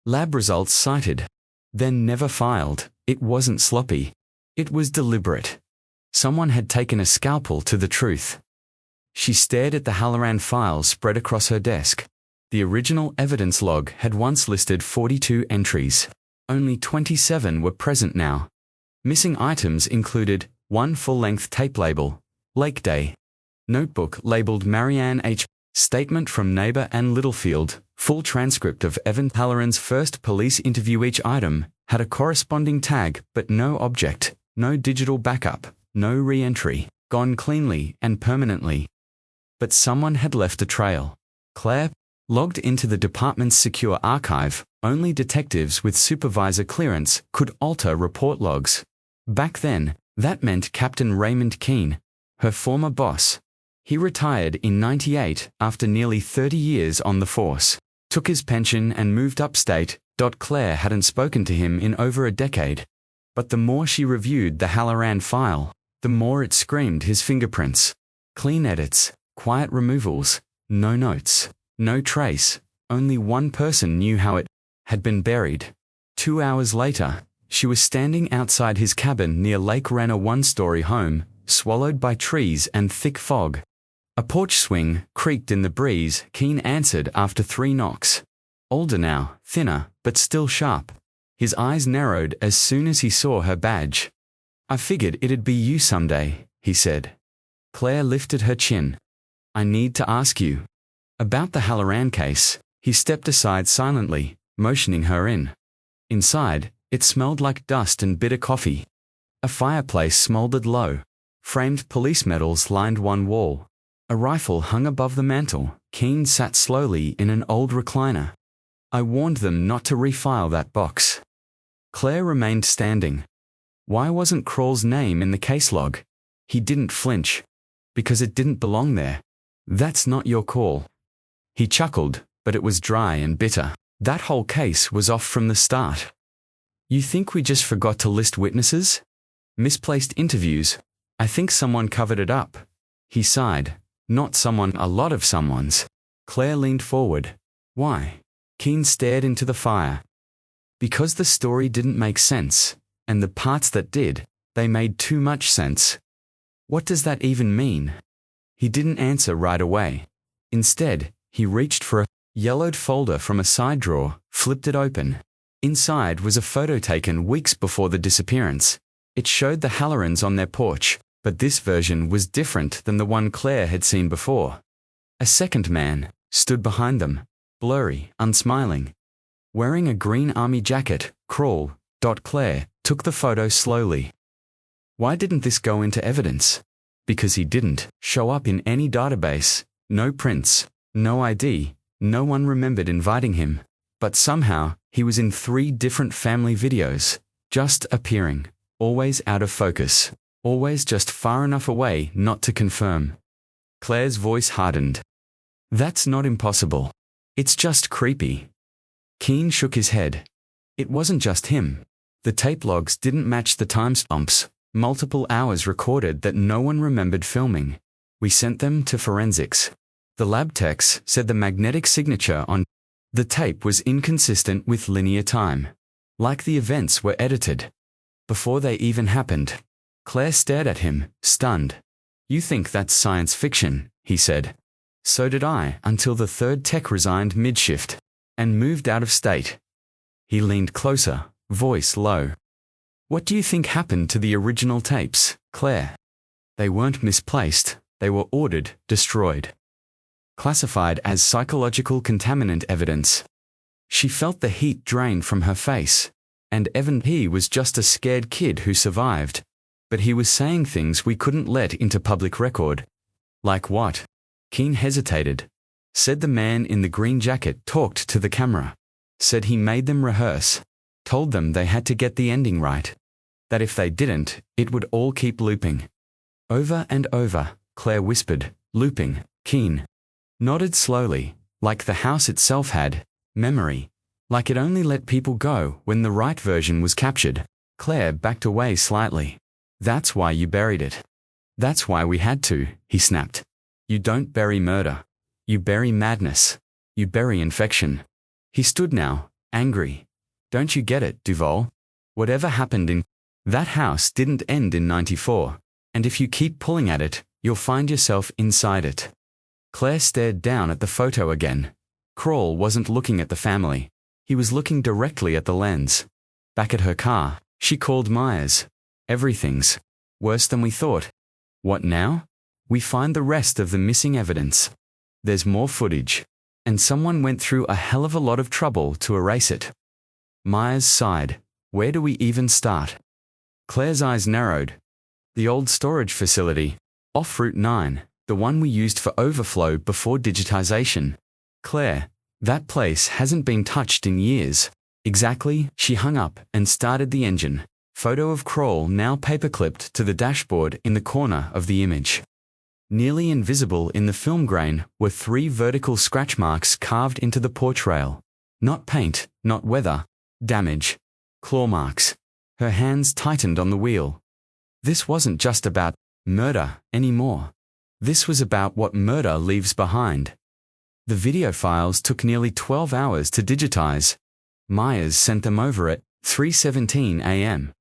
Lab results cited, then never filed. It wasn't sloppy. It was deliberate. Someone had taken a scalpel to the truth. She stared at the Halloran files spread across her desk. The original evidence log had once listed 42 entries. Only 27 were present now. Missing items included 1 full-length tape label, Lake Day, notebook labeled Marianne H., statement from neighbor Ann Littlefield, full transcript of Evan Halloran's first police interview. Each item had a corresponding tag, but no object, no digital backup, no re-entry, gone cleanly and permanently. But someone had left a trail. Claire logged into the department's secure archive. Only detectives with supervisor clearance could alter report logs. Back then, that meant Captain Raymond Keene, her former boss. He retired in '98 after nearly 30 years on the force, took his pension and moved upstate. Claire hadn't spoken to him in over a decade. But the more she reviewed the Halloran file, the more it screamed his fingerprints. Clean edits, quiet removals, No notes, no trace, only one person knew how it had been buried. 2 hours later, she was standing outside his cabin near Lake Renner, one-story home, swallowed by trees and thick fog. A porch swing creaked in the breeze. Keen answered after 3 knocks. Older now, thinner, but still sharp. His eyes narrowed as soon as he saw her badge. "I figured it'd be you someday," he said. Claire lifted her chin. "I need to ask you about the Halloran case." He stepped aside silently, motioning her in. Inside, it smelled like dust and bitter coffee. A fireplace smoldered low. Framed police medals lined one wall. A rifle hung above the mantel. Keen sat slowly in an old recliner. "I warned them not to refile that box." Claire remained standing. Why wasn't Kroll's name in the case log? He didn't flinch. "Because it didn't belong there." "That's not your call." He chuckled, but it was dry and bitter. "That whole case was off from the start. You think we just forgot to list witnesses? Misplaced interviews. I think someone covered it up." He sighed. "Not someone, a lot of someones." Claire leaned forward. "Why?" Keen stared into the fire. "Because the story didn't make sense, and the parts that did, they made too much sense." "What does that even mean?" He didn't answer right away. Instead, he reached for a yellowed folder from a side drawer, flipped it open. Inside was a photo taken weeks before the disappearance. It showed the Hallorans on their porch, but this version was different than the one Claire had seen before. A second man stood behind them, blurry, unsmiling. Wearing a green army jacket, Kroll. Claire took the photo slowly. Why didn't this go into evidence? Because he didn't show up in any database, no prints, no ID, no one remembered inviting him. But somehow, he was in 3 different family videos, just appearing, always out of focus, always just far enough away not to confirm. Claire's voice hardened. "That's not impossible. It's just creepy." Keen shook his head. It wasn't just him. The tape logs didn't match the timestamps, multiple hours recorded that no one remembered filming. "We sent them to forensics. The lab techs said the magnetic signature on the tape was inconsistent with linear time. Like the events were edited. Before they even happened." Claire stared at him, stunned. "You think that's science fiction," he said. "So did I, until the 3rd tech resigned mid-shift and moved out of state." He leaned closer, voice low. "What do you think happened to the original tapes, Claire?" "They weren't misplaced. They were ordered, destroyed. Classified as psychological contaminant evidence." She felt the heat drain from her face. And Evan P. was just a scared kid who survived. But he was saying things we couldn't let into public record. "Like what?" Keen hesitated. "Said the man in the green jacket talked to the camera. Said he made them rehearse. Told them they had to get the ending right. That if they didn't, it would all keep looping." "Over and over," Claire whispered, "looping." Keen nodded slowly, like the house itself had memory, like it only let people go when the right version was captured. Claire backed away slightly. "That's why you buried it." "That's why we had to," he snapped. "You don't bury murder. You bury madness. You bury infection." He stood now, angry. "Don't you get it, Duval? Whatever happened in that house didn't end in '94, and if you keep pulling at it, you'll find yourself inside it." Claire stared down at the photo again. Kroll wasn't looking at the family. He was looking directly at the lens. Back at her car, she called Myers. "Everything's worse than we thought." "What now?" "We find the rest of the missing evidence. There's more footage. And someone went through a hell of a lot of trouble to erase it." Myers sighed. "Where do we even start?" Claire's eyes narrowed. "The old storage facility. Off Route 9. The one we used for overflow before digitization." "Claire, that place hasn't been touched in years." "Exactly." She hung up and started the engine. Photo of Kroll now paperclipped to the dashboard in the corner of the image. Nearly invisible in the film grain were 3 vertical scratch marks carved into the porch rail. Not paint, not weather. Damage. Claw marks. Her hands tightened on the wheel. This wasn't just about murder anymore. This was about what murder leaves behind. The video files took nearly 12 hours to digitize. Myers sent them over at 3:17 a.m.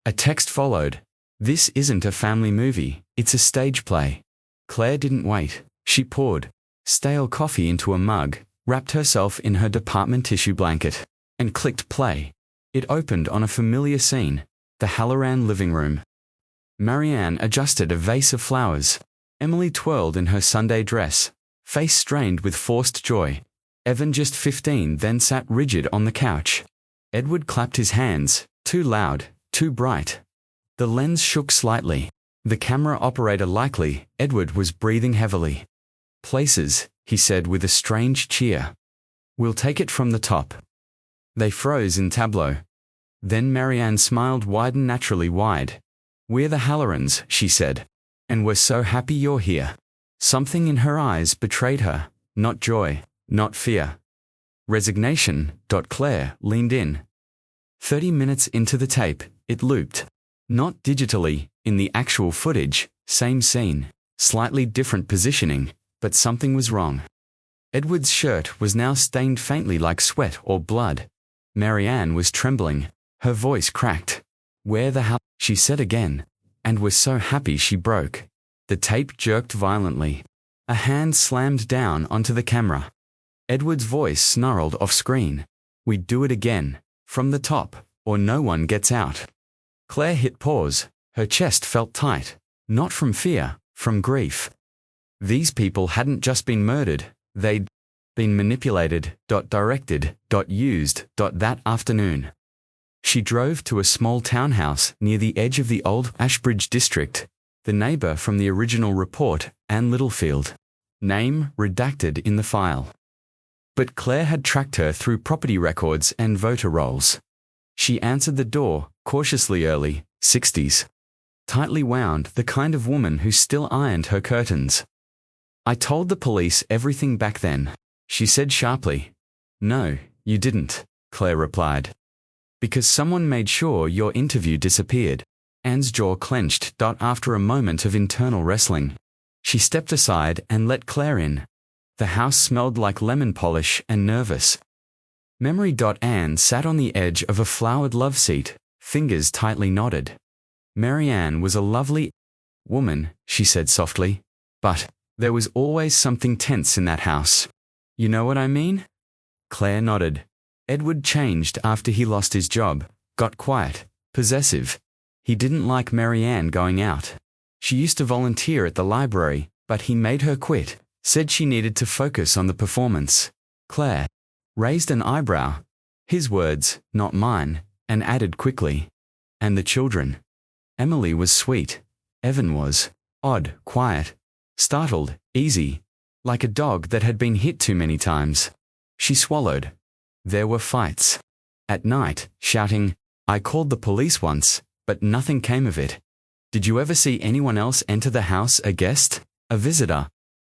A text followed. "This isn't a family movie, it's a stage play." Claire didn't wait. She poured stale coffee into a mug, wrapped herself in her department tissue blanket, and clicked play. It opened on a familiar scene, the Halloran living room. Marianne adjusted a vase of flowers. Emily twirled in her Sunday dress, face strained with forced joy. Evan, just 15, then sat rigid on the couch. Edward clapped his hands, too loud, too bright. The lens shook slightly. The camera operator likely, Edward was breathing heavily. "Places," he said with a strange cheer. "We'll take it from the top." They froze in tableau. Then Marianne smiled wide and naturally wide. "We're the Hallorans," she said. "And we're so happy you're here." Something in her eyes betrayed her, not joy, not fear. Resignation. Claire leaned in. 30 minutes into the tape, it looped. Not digitally, in the actual footage, same scene, slightly different positioning, but something was wrong. Edward's shirt was now stained faintly like sweat or blood. Marianne was trembling. Her voice cracked. "Where the hell?" she said again. And was so happy she broke. The tape jerked violently. A hand slammed down onto the camera. Edward's voice snarled off screen. "We do it again, from the top, or no one gets out." Claire hit pause. Her chest felt tight, not from fear, from grief. These people hadn't just been murdered, they'd been manipulated, directed, used, that afternoon. She drove to a small townhouse near the edge of the old Ashbridge district. The neighbor from the original report, Anne Littlefield. Name redacted in the file. But Claire had tracked her through property records and voter rolls. She answered the door, cautiously early, 60s. Tightly wound, the kind of woman who still ironed her curtains. "I told the police everything back then," she said sharply. "No, you didn't," Claire replied. "Because someone made sure your interview disappeared." Anne's jaw clenched. After a moment of internal wrestling, she stepped aside and let Claire in. The house smelled like lemon polish and nervous. Memory. Anne sat on the edge of a flowered love seat, fingers tightly knotted. Marianne was a lovely woman, she said softly. But there was always something tense in that house. "You know what I mean?" Claire nodded. Edward changed after he lost his job, got quiet, possessive. He didn't like Marianne going out. She used to volunteer at the library, but he made her quit, said she needed to focus on the performance. Claire raised an eyebrow. His words, not mine, and added quickly. "And the children." Emily was sweet. Evan was odd, quiet, startled, easy, like a dog that had been hit too many times. She swallowed. There were fights. At night, shouting, "I called the police once, but nothing came of it." "Did you ever see anyone else enter the house, a guest, a visitor?"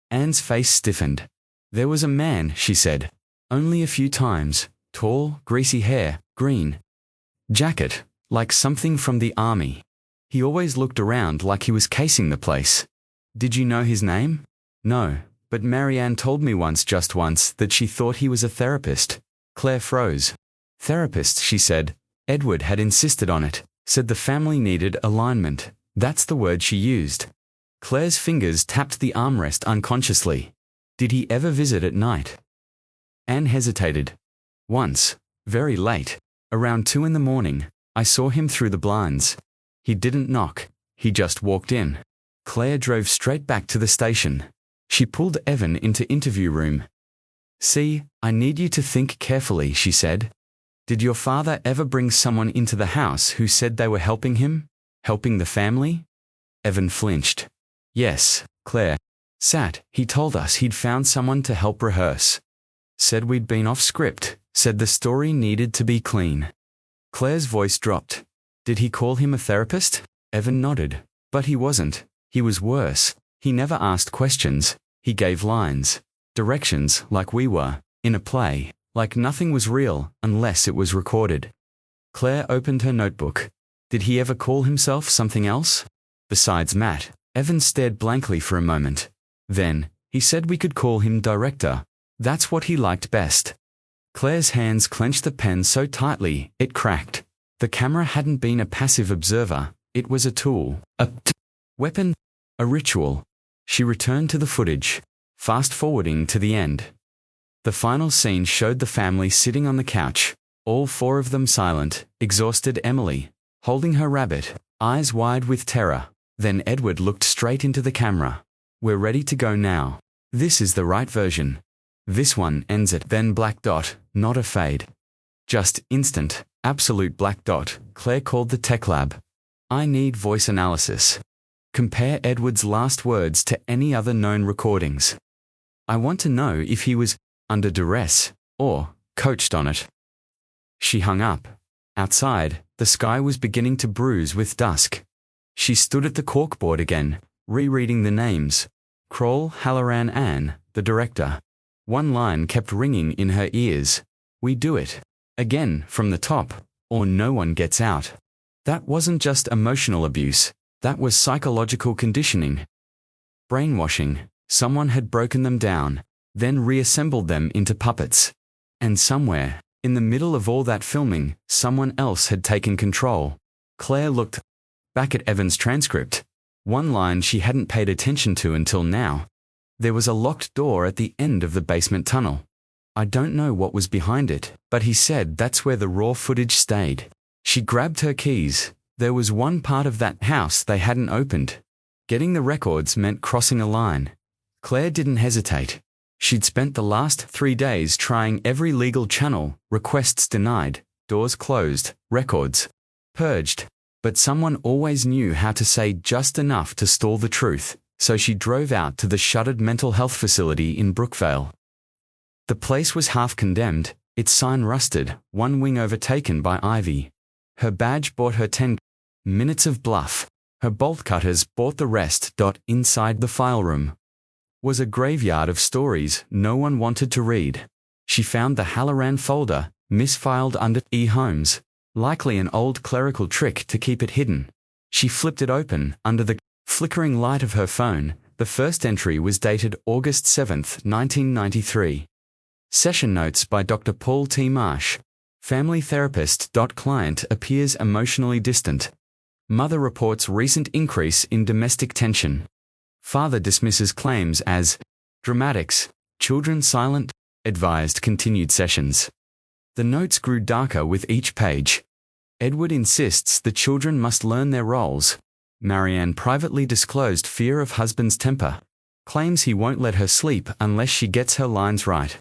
Anne's face stiffened. "There was a man," she said. "Only a few times, tall, greasy hair, green jacket, like something from the army. He always looked around like he was casing the place." "Did you know his name?" "No, but Marianne told me just once, that she thought he was a therapist." Claire froze. "Therapist," she said. Edward had insisted on it, said the family needed alignment. That's the word she used. Claire's fingers tapped the armrest unconsciously. "Did he ever visit at night?" Anne hesitated. "Once, very late, around 2 in the morning, I saw him through the blinds. He didn't knock, he just walked in." Claire drove straight back to the station. She pulled Evan into interview room. "See, I need you to think carefully," she said. "Did your father ever bring someone into the house who said they were helping him? Helping the family?" Evan flinched. "Yes, Claire. Sat, he told us he'd found someone to help rehearse. Said we'd been off script, said the story needed to be clean." Claire's voice dropped. "Did he call him a therapist?" Evan nodded. "But he wasn't. He was worse. He never asked questions. He gave lines. Directions, like we were, in a play, like nothing was real unless it was recorded." Claire opened her notebook. "Did he ever call himself something else? Besides Matt?" Evan stared blankly for a moment. "Then, he said we could call him director. That's what he liked best. Claire's hands clenched the pen so tightly, it cracked. The camera hadn't been a passive observer, it was a tool, a weapon, a ritual. She returned to the footage, fast-forwarding to the end. The final scene showed the family sitting on the couch, all four of them silent, exhausted Emily, holding her rabbit, eyes wide with terror. Then Edward looked straight into the camera. We're ready to go now. This is the right version. This one ends at then black dot, not a fade. Just instant, absolute black dot, Claire called the tech lab. I need voice analysis. Compare Edward's last words to any other known recordings. I want to know if he was under duress or coached on it. She hung up. Outside, the sky was beginning to bruise with dusk. She stood at the corkboard again, rereading the names. Kroll Halloran Ann, the director. One line kept ringing in her ears. We do it. Again, from the top, or no one gets out. That wasn't just emotional abuse, that was psychological conditioning. Brainwashing. Someone had broken them down, then reassembled them into puppets. And somewhere, in the middle of all that filming, someone else had taken control. Claire looked back at Evan's transcript. One line she hadn't paid attention to until now. There was a locked door at the end of the basement tunnel. I don't know what was behind it, but he said that's where the raw footage stayed. She grabbed her keys. There was one part of that house they hadn't opened. Getting the records meant crossing a line. Claire didn't hesitate. She'd spent the last 3 days trying every legal channel, requests denied, doors closed, records purged. But someone always knew how to say just enough to stall the truth, so she drove out to the shuttered mental health facility in Brookvale. The place was half condemned, its sign rusted, one wing overtaken by ivy. Her badge bought her 10 minutes of bluff. Her bolt cutters bought the rest. Inside the file room was a graveyard of stories no one wanted to read. She found the Halloran folder, misfiled under E. Holmes. Likely an old clerical trick to keep it hidden. She flipped it open. Under the flickering light of her phone, the first entry was dated August 7, 1993. Session notes by Dr. Paul T. Marsh. Family therapist. Client appears emotionally distant. Mother reports recent increase in domestic tension. Father dismisses claims as dramatics. Children silent. Advised continued sessions. The notes grew darker with each page. Edward insists the children must learn their roles. Marianne privately disclosed fear of husband's temper. Claims he won't let her sleep unless she gets her lines right.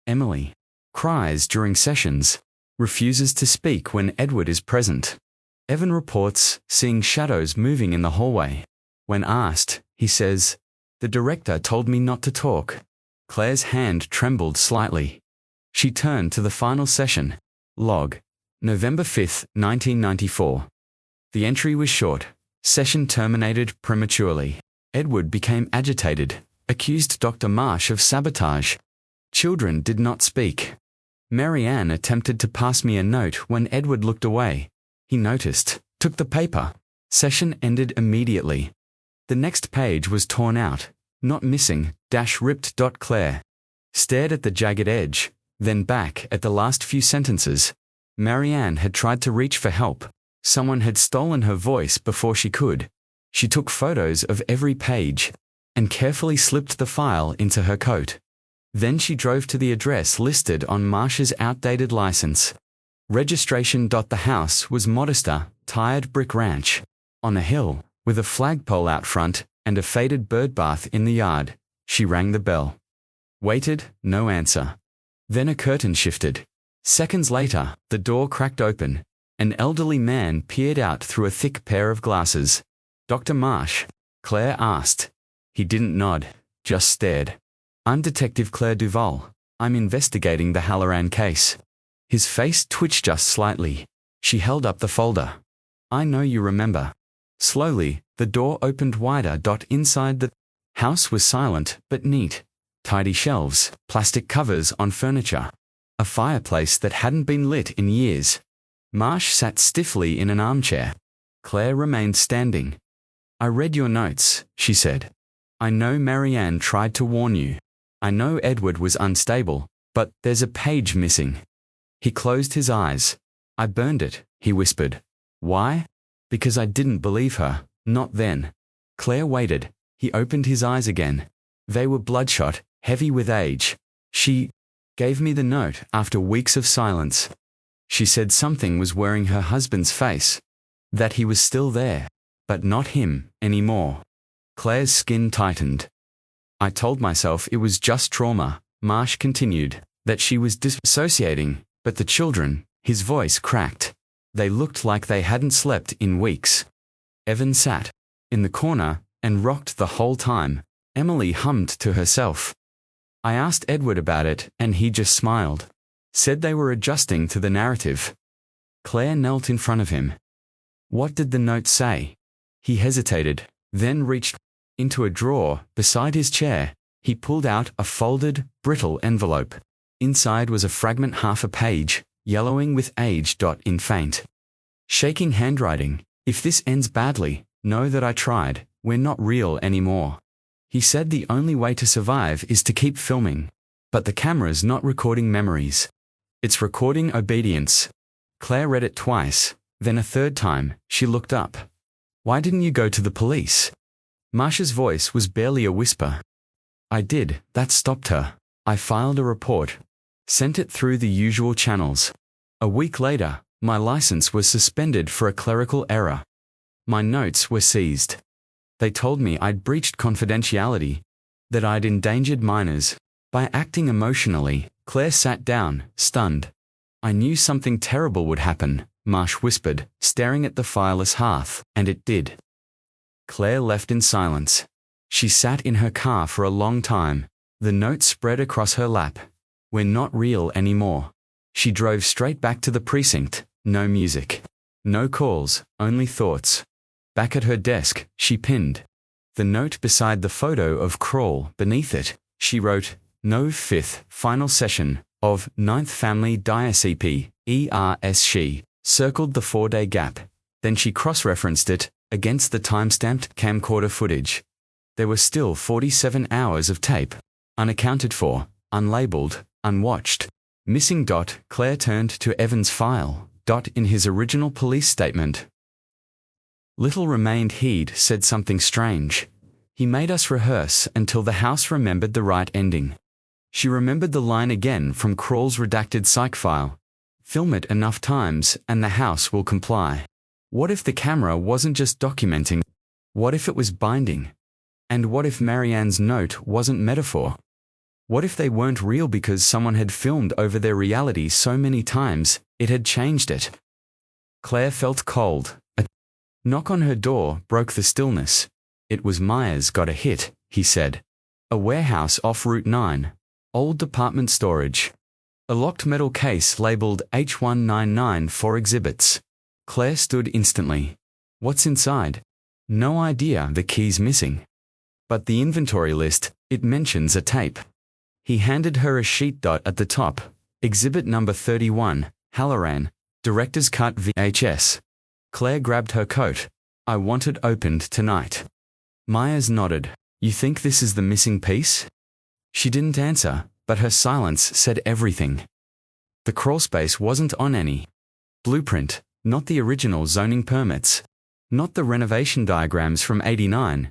Emily cries during sessions. Refuses to speak when Edward is present. Evan reports seeing shadows moving in the hallway. When asked, he says, "The director told me not to talk." Claire's hand trembled slightly. She turned to the final session. Log. November 5, 1994. The entry was short. Session terminated prematurely. Edward became agitated, accused Dr. Marsh of sabotage. Children did not speak. Marianne attempted to pass me a note when Edward looked away. He noticed, took the paper. Session ended immediately. The next page was torn out, not missing, ripped. Claire stared at the jagged edge, then back at the last few sentences. Marianne had tried to reach for help. Someone had stolen her voice before she could. She took photos of every page and carefully slipped the file into her coat. Then she drove to the address listed on Marsh's outdated license. Registration. The house was Modesta, tired brick ranch, on a hill, with a flagpole out front and a faded birdbath in the yard. She rang the bell. Waited, no answer. Then a curtain shifted. Seconds later, the door cracked open. An elderly man peered out through a thick pair of glasses. "Dr. Marsh?" Claire asked. He didn't nod, just stared. "I'm Detective Claire Duval. I'm investigating the Halloran case." His face twitched just slightly. She held up the folder. "I know you remember." Slowly, the door opened wider. Inside the house was silent but neat. Tidy shelves, plastic covers on furniture. A fireplace that hadn't been lit in years. Marsh sat stiffly in an armchair. Claire remained standing. "I read your notes," she said. "I know Marianne tried to warn you. I know Edward was unstable, but there's a page missing. He closed his eyes. I burned it, he whispered. Why? Because I didn't believe her, not then. Claire waited. He opened his eyes again. They were bloodshot, heavy with age. She gave me the note after weeks of silence. She said something was wearing her husband's face. That he was still there, but not him anymore. Claire's skin tightened. I told myself it was just trauma, Marsh continued, that she was dissociating, but the children, his voice cracked. They looked like they hadn't slept in weeks. Evan sat in the corner and rocked the whole time. Emily hummed to herself. I asked Edward about it and he just smiled. Said they were adjusting to the narrative. Claire knelt in front of him. What did the note say? He hesitated, then reached into a drawer beside his chair. He pulled out a folded, brittle envelope. Inside was a fragment half a page, yellowing with age. In faint, shaking handwriting. If this ends badly, know that I tried. We're not real anymore. He said the only way to survive is to keep filming. But the camera's not recording memories. It's recording obedience. Claire read it twice. Then a third time, she looked up. Why didn't you go to the police? Marsh's voice was barely a whisper. I did, that stopped her. I filed a report. Sent it through the usual channels. A week later, my license was suspended for a clerical error. My notes were seized. They told me I'd breached confidentiality, that I'd endangered minors. By acting emotionally, Claire sat down, stunned. I knew something terrible would happen, Marsh whispered, staring at the fireless hearth, and it did. Claire left in silence. She sat in her car for a long time. The note spread across her lap. We're not real anymore. She drove straight back to the precinct. No music. No calls, only thoughts. Back at her desk, she pinned the note beside the photo of Crawl. Beneath it, she wrote, No fifth, final session, of Ninth Family Diacepe, ERS. She circled the 4-day gap. Then she cross-referenced it against the time-stamped camcorder footage. There were still 47 hours of tape. Unaccounted for, unlabeled, unwatched. Missing. Claire turned to Evan's file. In his original police statement. Little remained. He'd said something strange. He made us rehearse until the house remembered the right ending. She remembered the line again from Crawl's redacted psych file. Film it enough times and the house will comply. What if the camera wasn't just documenting? What if it was binding? And what if Marianne's note wasn't metaphor? What if they weren't real because someone had filmed over their reality so many times, it had changed it? Claire felt cold. A knock on her door broke the stillness. It was Myers. Got a hit, he said. A warehouse off Route 9. Old department storage. A locked metal case labeled H199 for exhibits. Claire stood instantly. What's inside? No idea. The key's missing. But the inventory list, it mentions a tape. He handed her a sheet. At the top, exhibit number 31, Halloran, director's cut VHS. Claire grabbed her coat. I want it opened tonight. Myers nodded. You think this is the missing piece? She didn't answer, but her silence said everything. The crawlspace wasn't on any blueprint, not the original zoning permits, not the renovation diagrams from '89,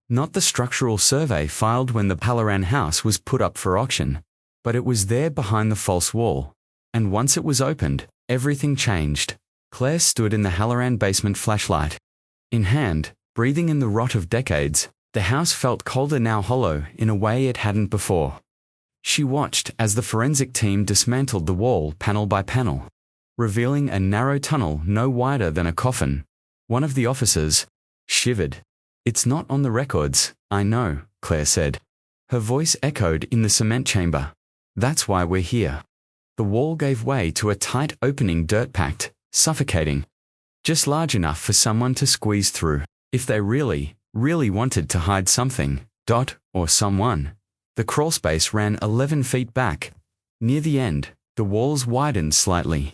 not the structural survey filed when the Halloran house was put up for auction, but it was there behind the false wall. And once it was opened, everything changed. Claire stood in the Halloran basement, flashlight in hand, breathing in the rot of decades. The house felt colder now, hollow in a way it hadn't before. She watched as the forensic team dismantled the wall panel by panel, revealing a narrow tunnel no wider than a coffin. One of the officers shivered. It's not on the records, I know, Claire said. Her voice echoed in the cement chamber. That's why we're here. The wall gave way to a tight opening, dirt-packed, suffocating. Just large enough for someone to squeeze through. If they really wanted to hide something, or someone. The crawlspace ran 11 feet back. Near the end, the walls widened slightly.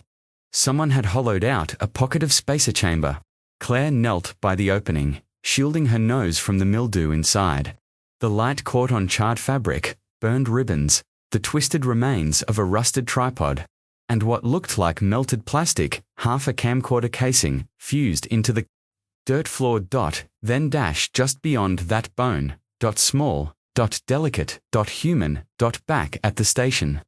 Someone had hollowed out a pocket of spacer chamber. Claire knelt by the opening, shielding her nose from the mildew inside. The light caught on charred fabric, burned ribbons, the twisted remains of a rusted tripod, and what looked like melted plastic, half a camcorder casing, fused into the dirt floor. Then dash just beyond that bone. Small. Delicate. Human. Back at the station.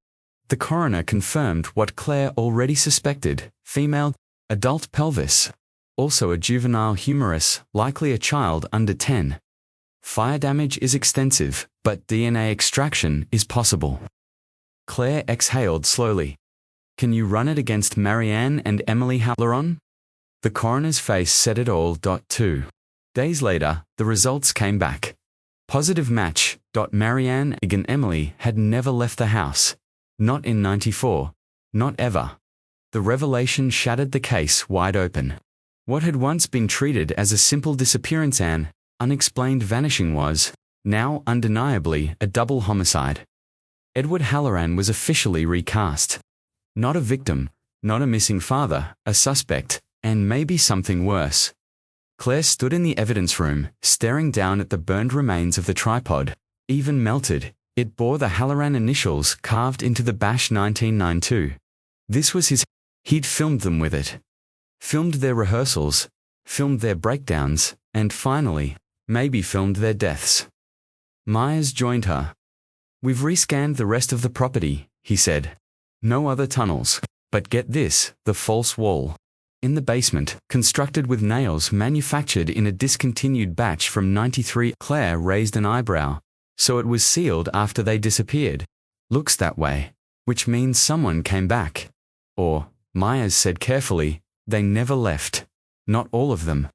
The coroner confirmed what Claire already suspected: female, adult pelvis. Also a juvenile humerus, likely a child under 10. Fire damage is extensive, but DNA extraction is possible. Claire exhaled slowly. Can you run it against Marianne and Emily Halloran? The coroner's face said it all. 2 days later, the results came back. Positive match. Marianne and Emily had never left the house. Not in 94. Not ever. The revelation shattered the case wide open. What had once been treated as a simple disappearance, an unexplained vanishing, was now undeniably a double homicide. Edward Halloran was officially recast. Not a victim, not a missing father, a suspect, and maybe something worse. Claire stood in the evidence room, staring down at the burned remains of the tripod. Even melted, it bore the Halloran initials carved into the Bash 1992. This was his. He'd filmed them with it. Filmed their rehearsals, filmed their breakdowns, and finally, maybe filmed their deaths. Myers joined her. We've rescanned the rest of the property, he said. No other tunnels. But get this, the false wall. In the basement, constructed with nails manufactured in a discontinued batch from 93. Claire raised an eyebrow. So it was sealed after they disappeared. Looks that way. Which means someone came back. Or, Myers said carefully, they never left. Not all of them.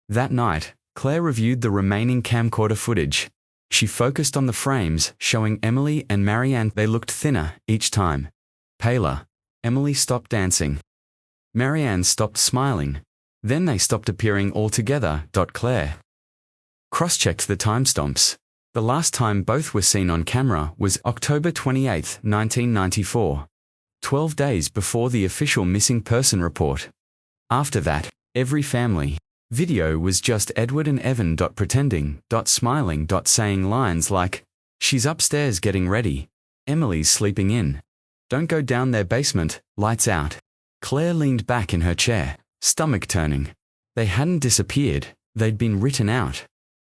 That night, Claire reviewed the remaining camcorder footage. She focused on the frames showing Emily and Marianne. They looked thinner each time. Paler. Emily stopped dancing. Marianne stopped smiling. Then they stopped appearing altogether. Claire cross-checked the timestamps. The last time both were seen on camera was October 28, 1994, 12 days before the official missing person report. After that, every family video was just Edward and Evan. Pretending, smiling, saying lines like, she's upstairs getting ready. Emily's sleeping in. Don't go down their basement, lights out. Claire leaned back in her chair, stomach turning. They hadn't disappeared, they'd been written out.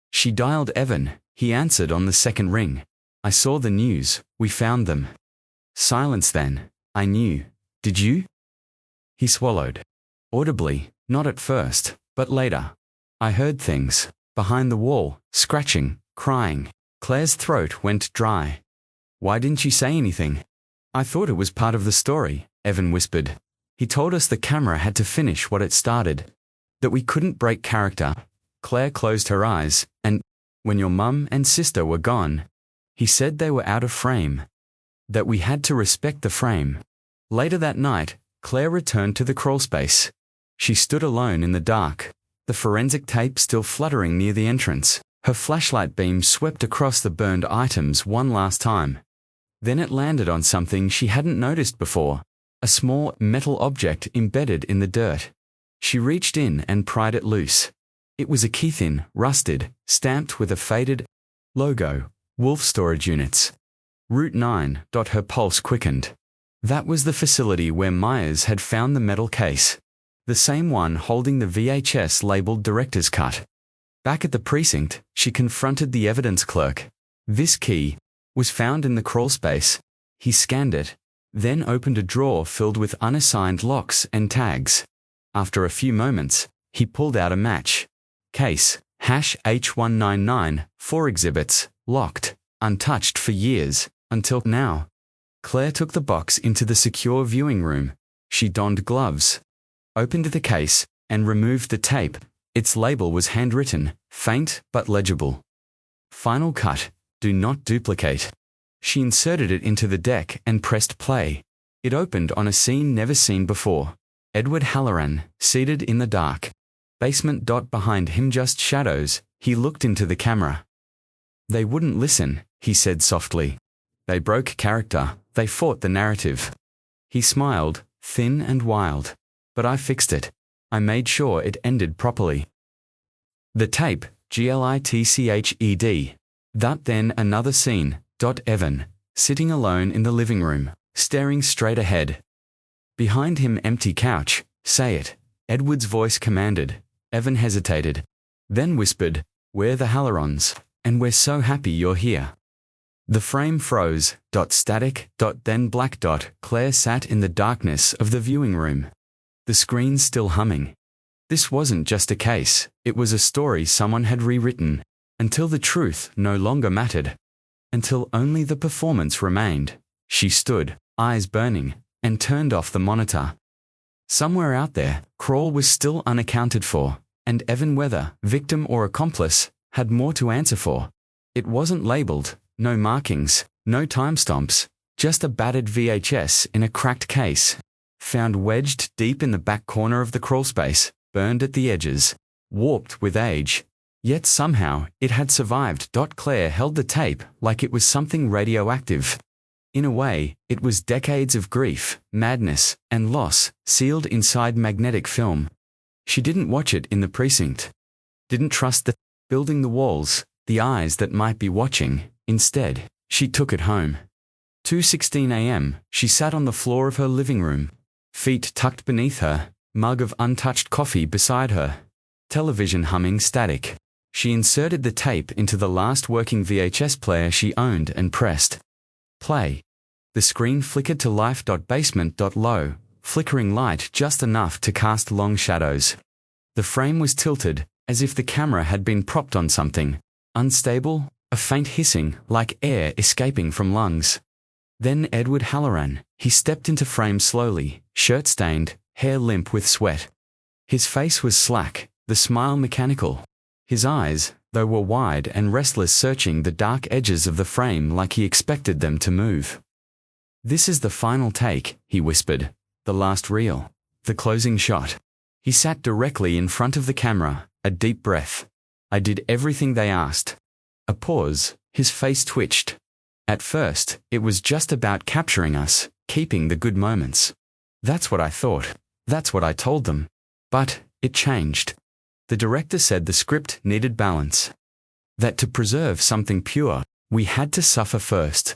She dialed Evan. He answered on the second ring. I saw the news, we found them. Silence then. I knew. Did you? He swallowed. Audibly, not at first, but later. I heard things. Behind the wall, scratching, crying. Claire's throat went dry. Why didn't you say anything? I thought it was part of the story, Evan whispered. He told us the camera had to finish what it started. That we couldn't break character. Claire closed her eyes, and when your mum and sister were gone, he said they were out of frame. That we had to respect the frame. Later that night, Claire returned to the crawlspace. She stood alone in the dark, the forensic tape still fluttering near the entrance. Her flashlight beam swept across the burned items one last time. Then it landed on something she hadn't noticed before, a small metal object embedded in the dirt. She reached in and pried it loose. It was a keythin, rusted, stamped with a faded logo, Wolf Storage Units. Route 9. Her pulse quickened. That was the facility where Myers had found the metal case. The same one holding the VHS labeled Director's Cut. Back at the precinct, she confronted the evidence clerk. This key was found in the crawlspace. He scanned it, then opened a drawer filled with unassigned locks and tags. After a few moments, he pulled out a match. Case, #H199, 4 exhibits, locked, untouched for years, until now. Claire took the box into the secure viewing room. She donned gloves, opened the case, and removed the tape. Its label was handwritten, faint but legible. Final cut, do not duplicate. She inserted it into the deck and pressed play. It opened on a scene never seen before. Edward Halloran, seated in the dark. Basement. Behind him just shadows. He looked into the camera. They wouldn't listen, he said softly. They broke character. They fought the narrative. He smiled, thin and wild. But I fixed it. I made sure it ended properly. The tape, glitched. That then another scene. Evan, sitting alone in the living room, staring straight ahead. Behind him, empty couch. Say it, Edward's voice commanded. Evan hesitated, then whispered, "We're the Hallerons, and we're so happy you're here." The frame froze, static, then black. Claire sat in the darkness of the viewing room. The screen still humming. This wasn't just a case, it was a story someone had rewritten, until the truth no longer mattered. Until only the performance remained. She stood, eyes burning, and turned off the monitor. Somewhere out there, Crawl was still unaccounted for, and Evan, whether victim or accomplice, had more to answer for. It wasn't labeled, no markings, no timestamps, just a battered VHS in a cracked case, found wedged deep in the back corner of the crawlspace, burned at the edges, warped with age. Yet somehow, it had survived. Claire held the tape like it was something radioactive. In a way, it was decades of grief, madness, and loss, sealed inside magnetic film. She didn't watch it in the precinct. Didn't trust the building the walls, the eyes that might be watching. Instead, she took it home. 2:16 a.m., she sat on the floor of her living room, feet tucked beneath her, mug of untouched coffee beside her, television humming static. She inserted the tape into the last working VHS player she owned and pressed play. The screen flickered to life. Basement. Low, flickering light just enough to cast long shadows. The frame was tilted, as if the camera had been propped on something. Unstable, a faint hissing, like air escaping from lungs. Then Edward Halloran. He stepped into frame slowly, shirt stained, hair limp with sweat. His face was slack, the smile mechanical. His eyes, though, were wide and restless, searching the dark edges of the frame like he expected them to move. "This is the final take," he whispered. "The last reel. The closing shot." He sat directly in front of the camera, a deep breath. "I did everything they asked." A pause, his face twitched. "At first, it was just about capturing us, keeping the good moments. That's what I thought. That's what I told them. But it changed. The director said the script needed balance. That to preserve something pure, we had to suffer first."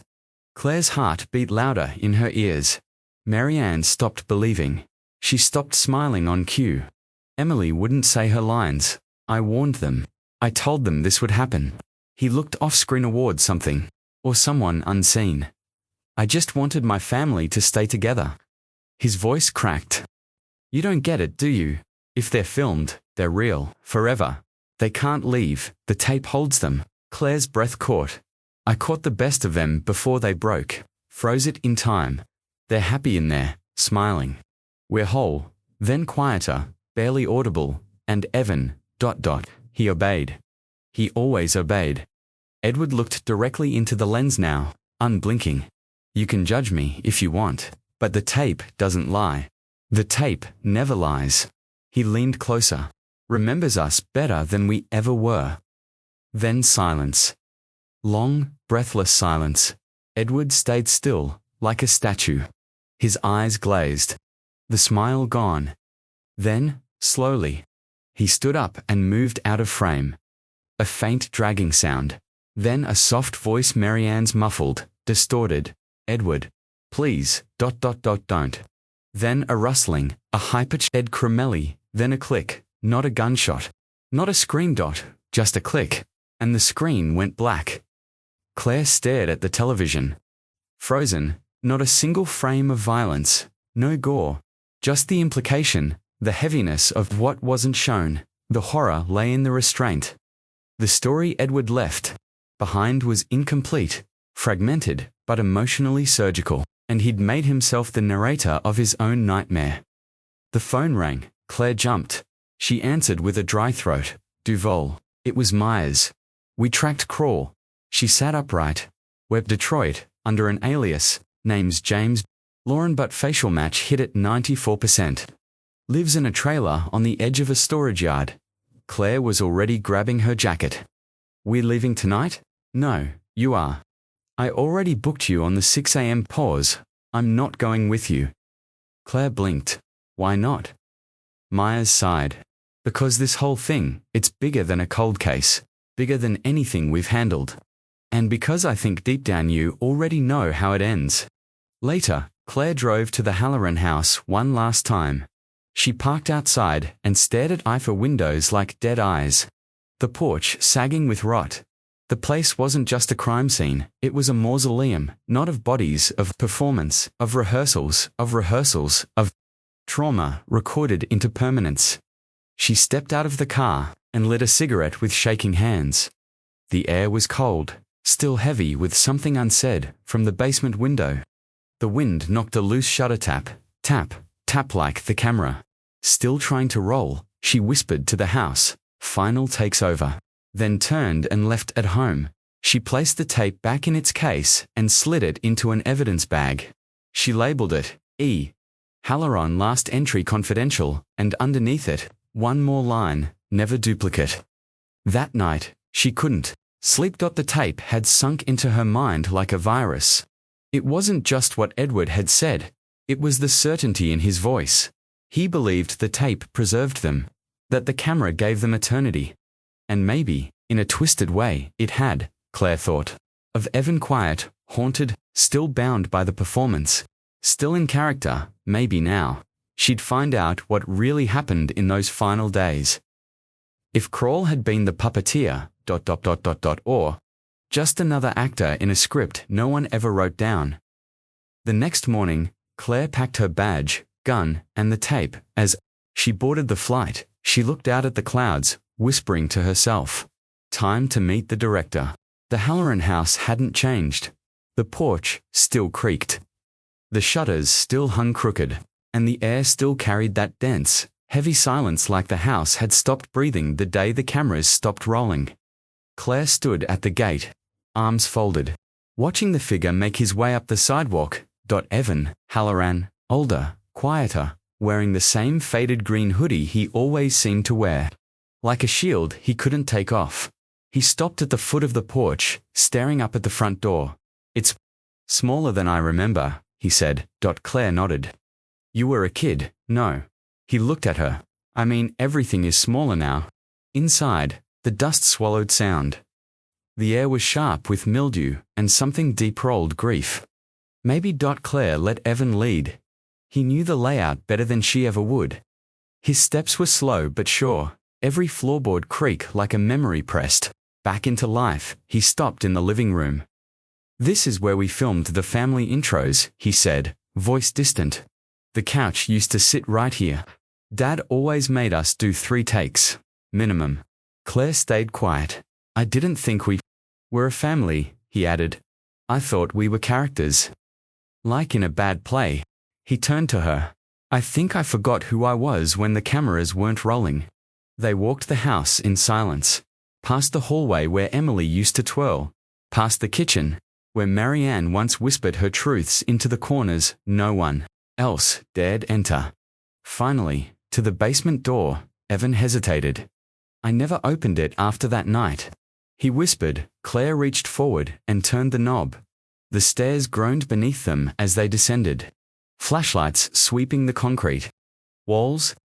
Claire's heart beat louder in her ears. Marianne stopped believing. She stopped smiling on cue. Emily wouldn't say her lines. "I warned them. I told them this would happen." He looked off-screen toward something, or someone unseen. "I just wanted my family to stay together." His voice cracked. "You don't get it, do you? If they're filmed, they're real, forever. They can't leave, the tape holds them." Claire's breath caught. "I caught the best of them before they broke, froze it in time. They're happy in there, smiling. We're whole." Then quieter, barely audible, "And Evan, .. He obeyed. He always obeyed." Edward looked directly into the lens now, unblinking. "You can judge me if you want, but the tape doesn't lie. The tape never lies." He leaned closer. "Remembers us better than we ever were." Then silence. Long, breathless silence. Edward stayed still, like a statue. His eyes glazed. The smile gone. Then, slowly, he stood up and moved out of frame. A faint dragging sound. Then a soft voice, Marianne's, muffled, distorted. "Edward, please, .. Don't." Then a rustling, a high-pitched Ed Cremelli, then a click, not a gunshot. Not a scream. Just a click. And the screen went black. Claire stared at the television. Frozen, not a single frame of violence, no gore. Just the implication, the heaviness of what wasn't shown. The horror lay in the restraint. The story Edward left behind was incomplete, fragmented, but emotionally surgical, and he'd made himself the narrator of his own nightmare. The phone rang. Claire jumped. She answered with a dry throat. "Duval." It was Myers. "We tracked Crawl." She sat upright. "Web Detroit, under an alias, name's James Lauren, but facial match hit at 94%. Lives in a trailer on the edge of a storage yard." Claire was already grabbing her jacket. "We're leaving tonight?" "No, you are. I already booked you on the 6 a.m. pause. I'm not going with you." Claire blinked. "Why not?" Myers sighed. "Because this whole thing, it's bigger than a cold case, bigger than anything we've handled. And because I think deep down you already know how it ends. Later, Claire drove to the Halloran house one last time. She parked outside and stared at Eiffel windows like dead eyes. The porch sagging with rot. The place wasn't just a crime scene, it was a mausoleum, not of bodies, of performance, of rehearsals, of trauma recorded into permanence. She stepped out of the car and lit a cigarette with shaking hands. The air was cold, still heavy with something unsaid, from the basement window. The wind knocked a loose shutter tap, tap, tap like the camera. Still trying to roll, she whispered to the house, "Final takes over." Then turned and left at home. She placed the tape back in its case and slid it into an evidence bag. She labeled it, E. Halloran Last Entry Confidential, and underneath it, one more line, never duplicate. That night, she couldn't sleep. The tape had sunk into her mind like a virus. It wasn't just what Edward had said, it was the certainty in his voice. He believed the tape preserved them, that the camera gave them eternity. And maybe, in a twisted way, it had, Claire thought. Of Evan quiet, haunted, still bound by the performance, still in character, maybe now, she'd find out what really happened in those final days. If Kroll had been the puppeteer, or just another actor in a script no one ever wrote down. The next morning, Claire packed her badge, gun, and the tape. As she boarded the flight, she looked out at the clouds, whispering to herself, time to meet the director. The Halloran house hadn't changed. The porch still creaked. The shutters still hung crooked, and the air still carried that dense, heavy silence like the house had stopped breathing the day the cameras stopped rolling. Claire stood at the gate, arms folded, watching the figure make his way up the sidewalk. Evan Halloran, older, quieter, wearing the same faded green hoodie he always seemed to wear. Like a shield he couldn't take off. He stopped at the foot of the porch, staring up at the front door. It's smaller than I remember, he said. Claire nodded. You were a kid, no. He looked at her. I mean, everything is smaller now. Inside, the dust swallowed sound. The air was sharp with mildew and something deep-rolled grief. Maybe Claire let Evan lead. He knew the layout better than she ever would. His steps were slow but sure. Every floorboard creak like a memory pressed back into life. He stopped in the living room. This is where we filmed the family intros, he said, voice distant. The couch used to sit right here. Dad always made us do 3 takes, minimum. Claire stayed quiet. I didn't think we were a family, he added. I thought we were characters. Like in a bad play. He turned to her. I think I forgot who I was when the cameras weren't rolling. They walked the house in silence, past the hallway where Emily used to twirl, past the kitchen, where Marianne once whispered her truths into the corners no one else dared enter. Finally, to the basement door, Evan hesitated. I never opened it after that night. He whispered. Claire reached forward and turned the knob. The stairs groaned beneath them as they descended. Flashlights sweeping the concrete. Walls?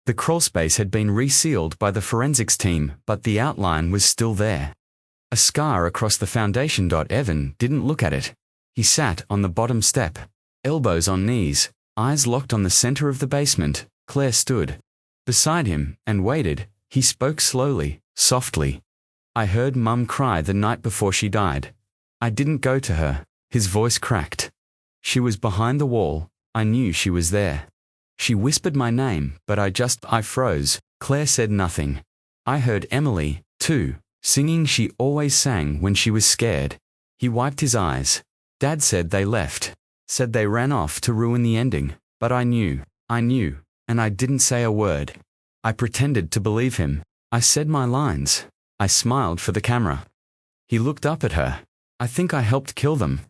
The crawlspace had been resealed by the forensics team, but the outline was still there. A scar across the foundation. Evan didn't look at it. He sat on the bottom step, elbows on knees, eyes locked on the center of the basement. Claire stood beside him and waited. He spoke slowly, softly. I heard Mum cry the night before she died. I didn't go to her. His voice cracked. She was behind the wall. I knew she was there. She whispered my name, but I froze. Claire said nothing. I heard Emily, too, singing. She always sang when she was scared. He wiped his eyes. Dad said they left. Said they ran off to ruin the ending. But I knew, and I didn't say a word. I pretended to believe him. I said my lines. I smiled for the camera. He looked up at her. I think I helped kill them.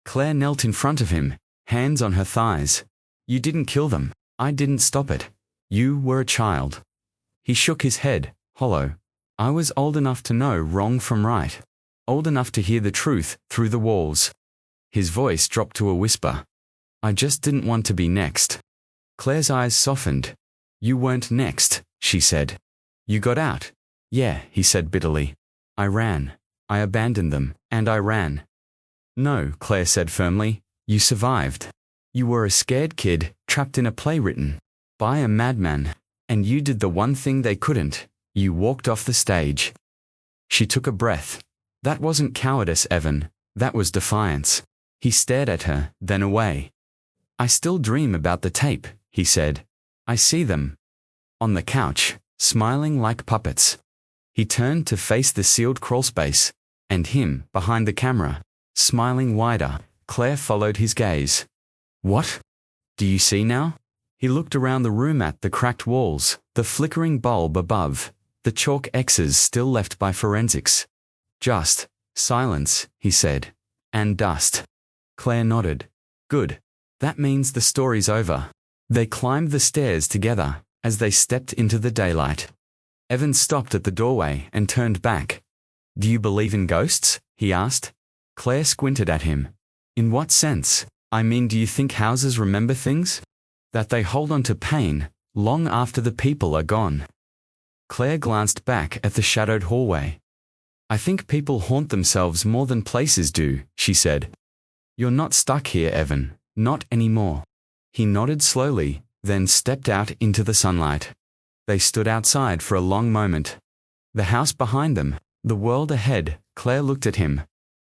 Claire knelt in front of him, hands on her thighs. You didn't kill them. I didn't stop it. You were a child. He shook his head, hollow. I was old enough to know wrong from right. Old enough to hear the truth through the walls. His voice dropped to a whisper. I just didn't want to be next. Claire's eyes softened. You weren't next, she said. You got out. Yeah, he said bitterly. I ran. I abandoned them, and I ran. No, Claire said firmly, you survived. You were a scared kid, trapped in a play written by a madman, and you did the one thing they couldn't. You walked off the stage. She took a breath. That wasn't cowardice, Evan. That was defiance. He stared at her, then away. I still dream about the tape, he said. I see them. On the couch, smiling like puppets. He turned to face the sealed crawlspace, and him, behind the camera, smiling wider. Claire followed his gaze. What? Do you see now? He looked around the room at the cracked walls, the flickering bulb above, the chalk X's still left by forensics. Just silence, he said. And dust. Claire nodded. Good. That means the story's over. They climbed the stairs together as they stepped into the daylight. Evan stopped at the doorway and turned back. Do you believe in ghosts? He asked. Claire squinted at him. In what sense? I mean, do you think houses remember things? That they hold on to pain long after the people are gone? Claire glanced back at the shadowed hallway. I think people haunt themselves more than places do, she said. You're not stuck here, Evan. Not anymore. He nodded slowly, then stepped out into the sunlight. They stood outside for a long moment. The house behind them, the world ahead. Claire looked at him.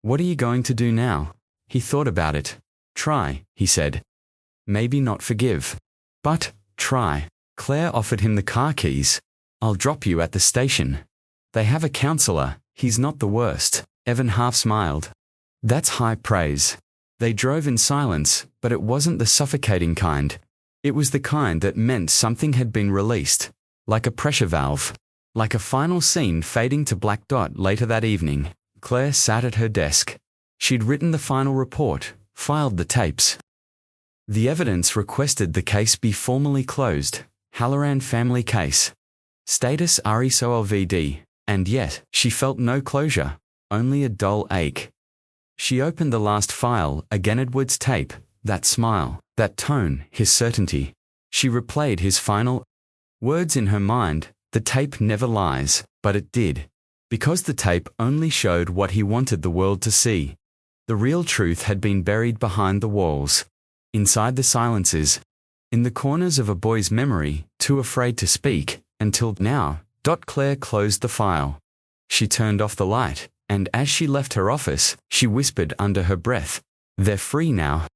What are you going to do now? He thought about it. Try, he said. Maybe not forgive. But, try. Claire offered him the car keys. I'll drop you at the station. They have a counselor. He's not the worst. Evan half smiled. That's high praise. They drove in silence, but it wasn't the suffocating kind. It was the kind that meant something had been released. Like a pressure valve. Like a final scene fading to black dot later that evening. Claire sat at her desk. She'd written the final report, filed the tapes. The evidence requested the case be formally closed. Halloran family case. Status RESOLVD. And yet, she felt no closure, only a dull ache. She opened the last file, again Edward's tape, that smile, that tone, his certainty. She replayed his final words in her mind. The tape never lies, but it did. Because the tape only showed what he wanted the world to see. The real truth had been buried behind the walls. Inside the silences. In the corners of a boy's memory, too afraid to speak, until now. Claire closed the file. She turned off the light, and as she left her office, she whispered under her breath, "They're free now."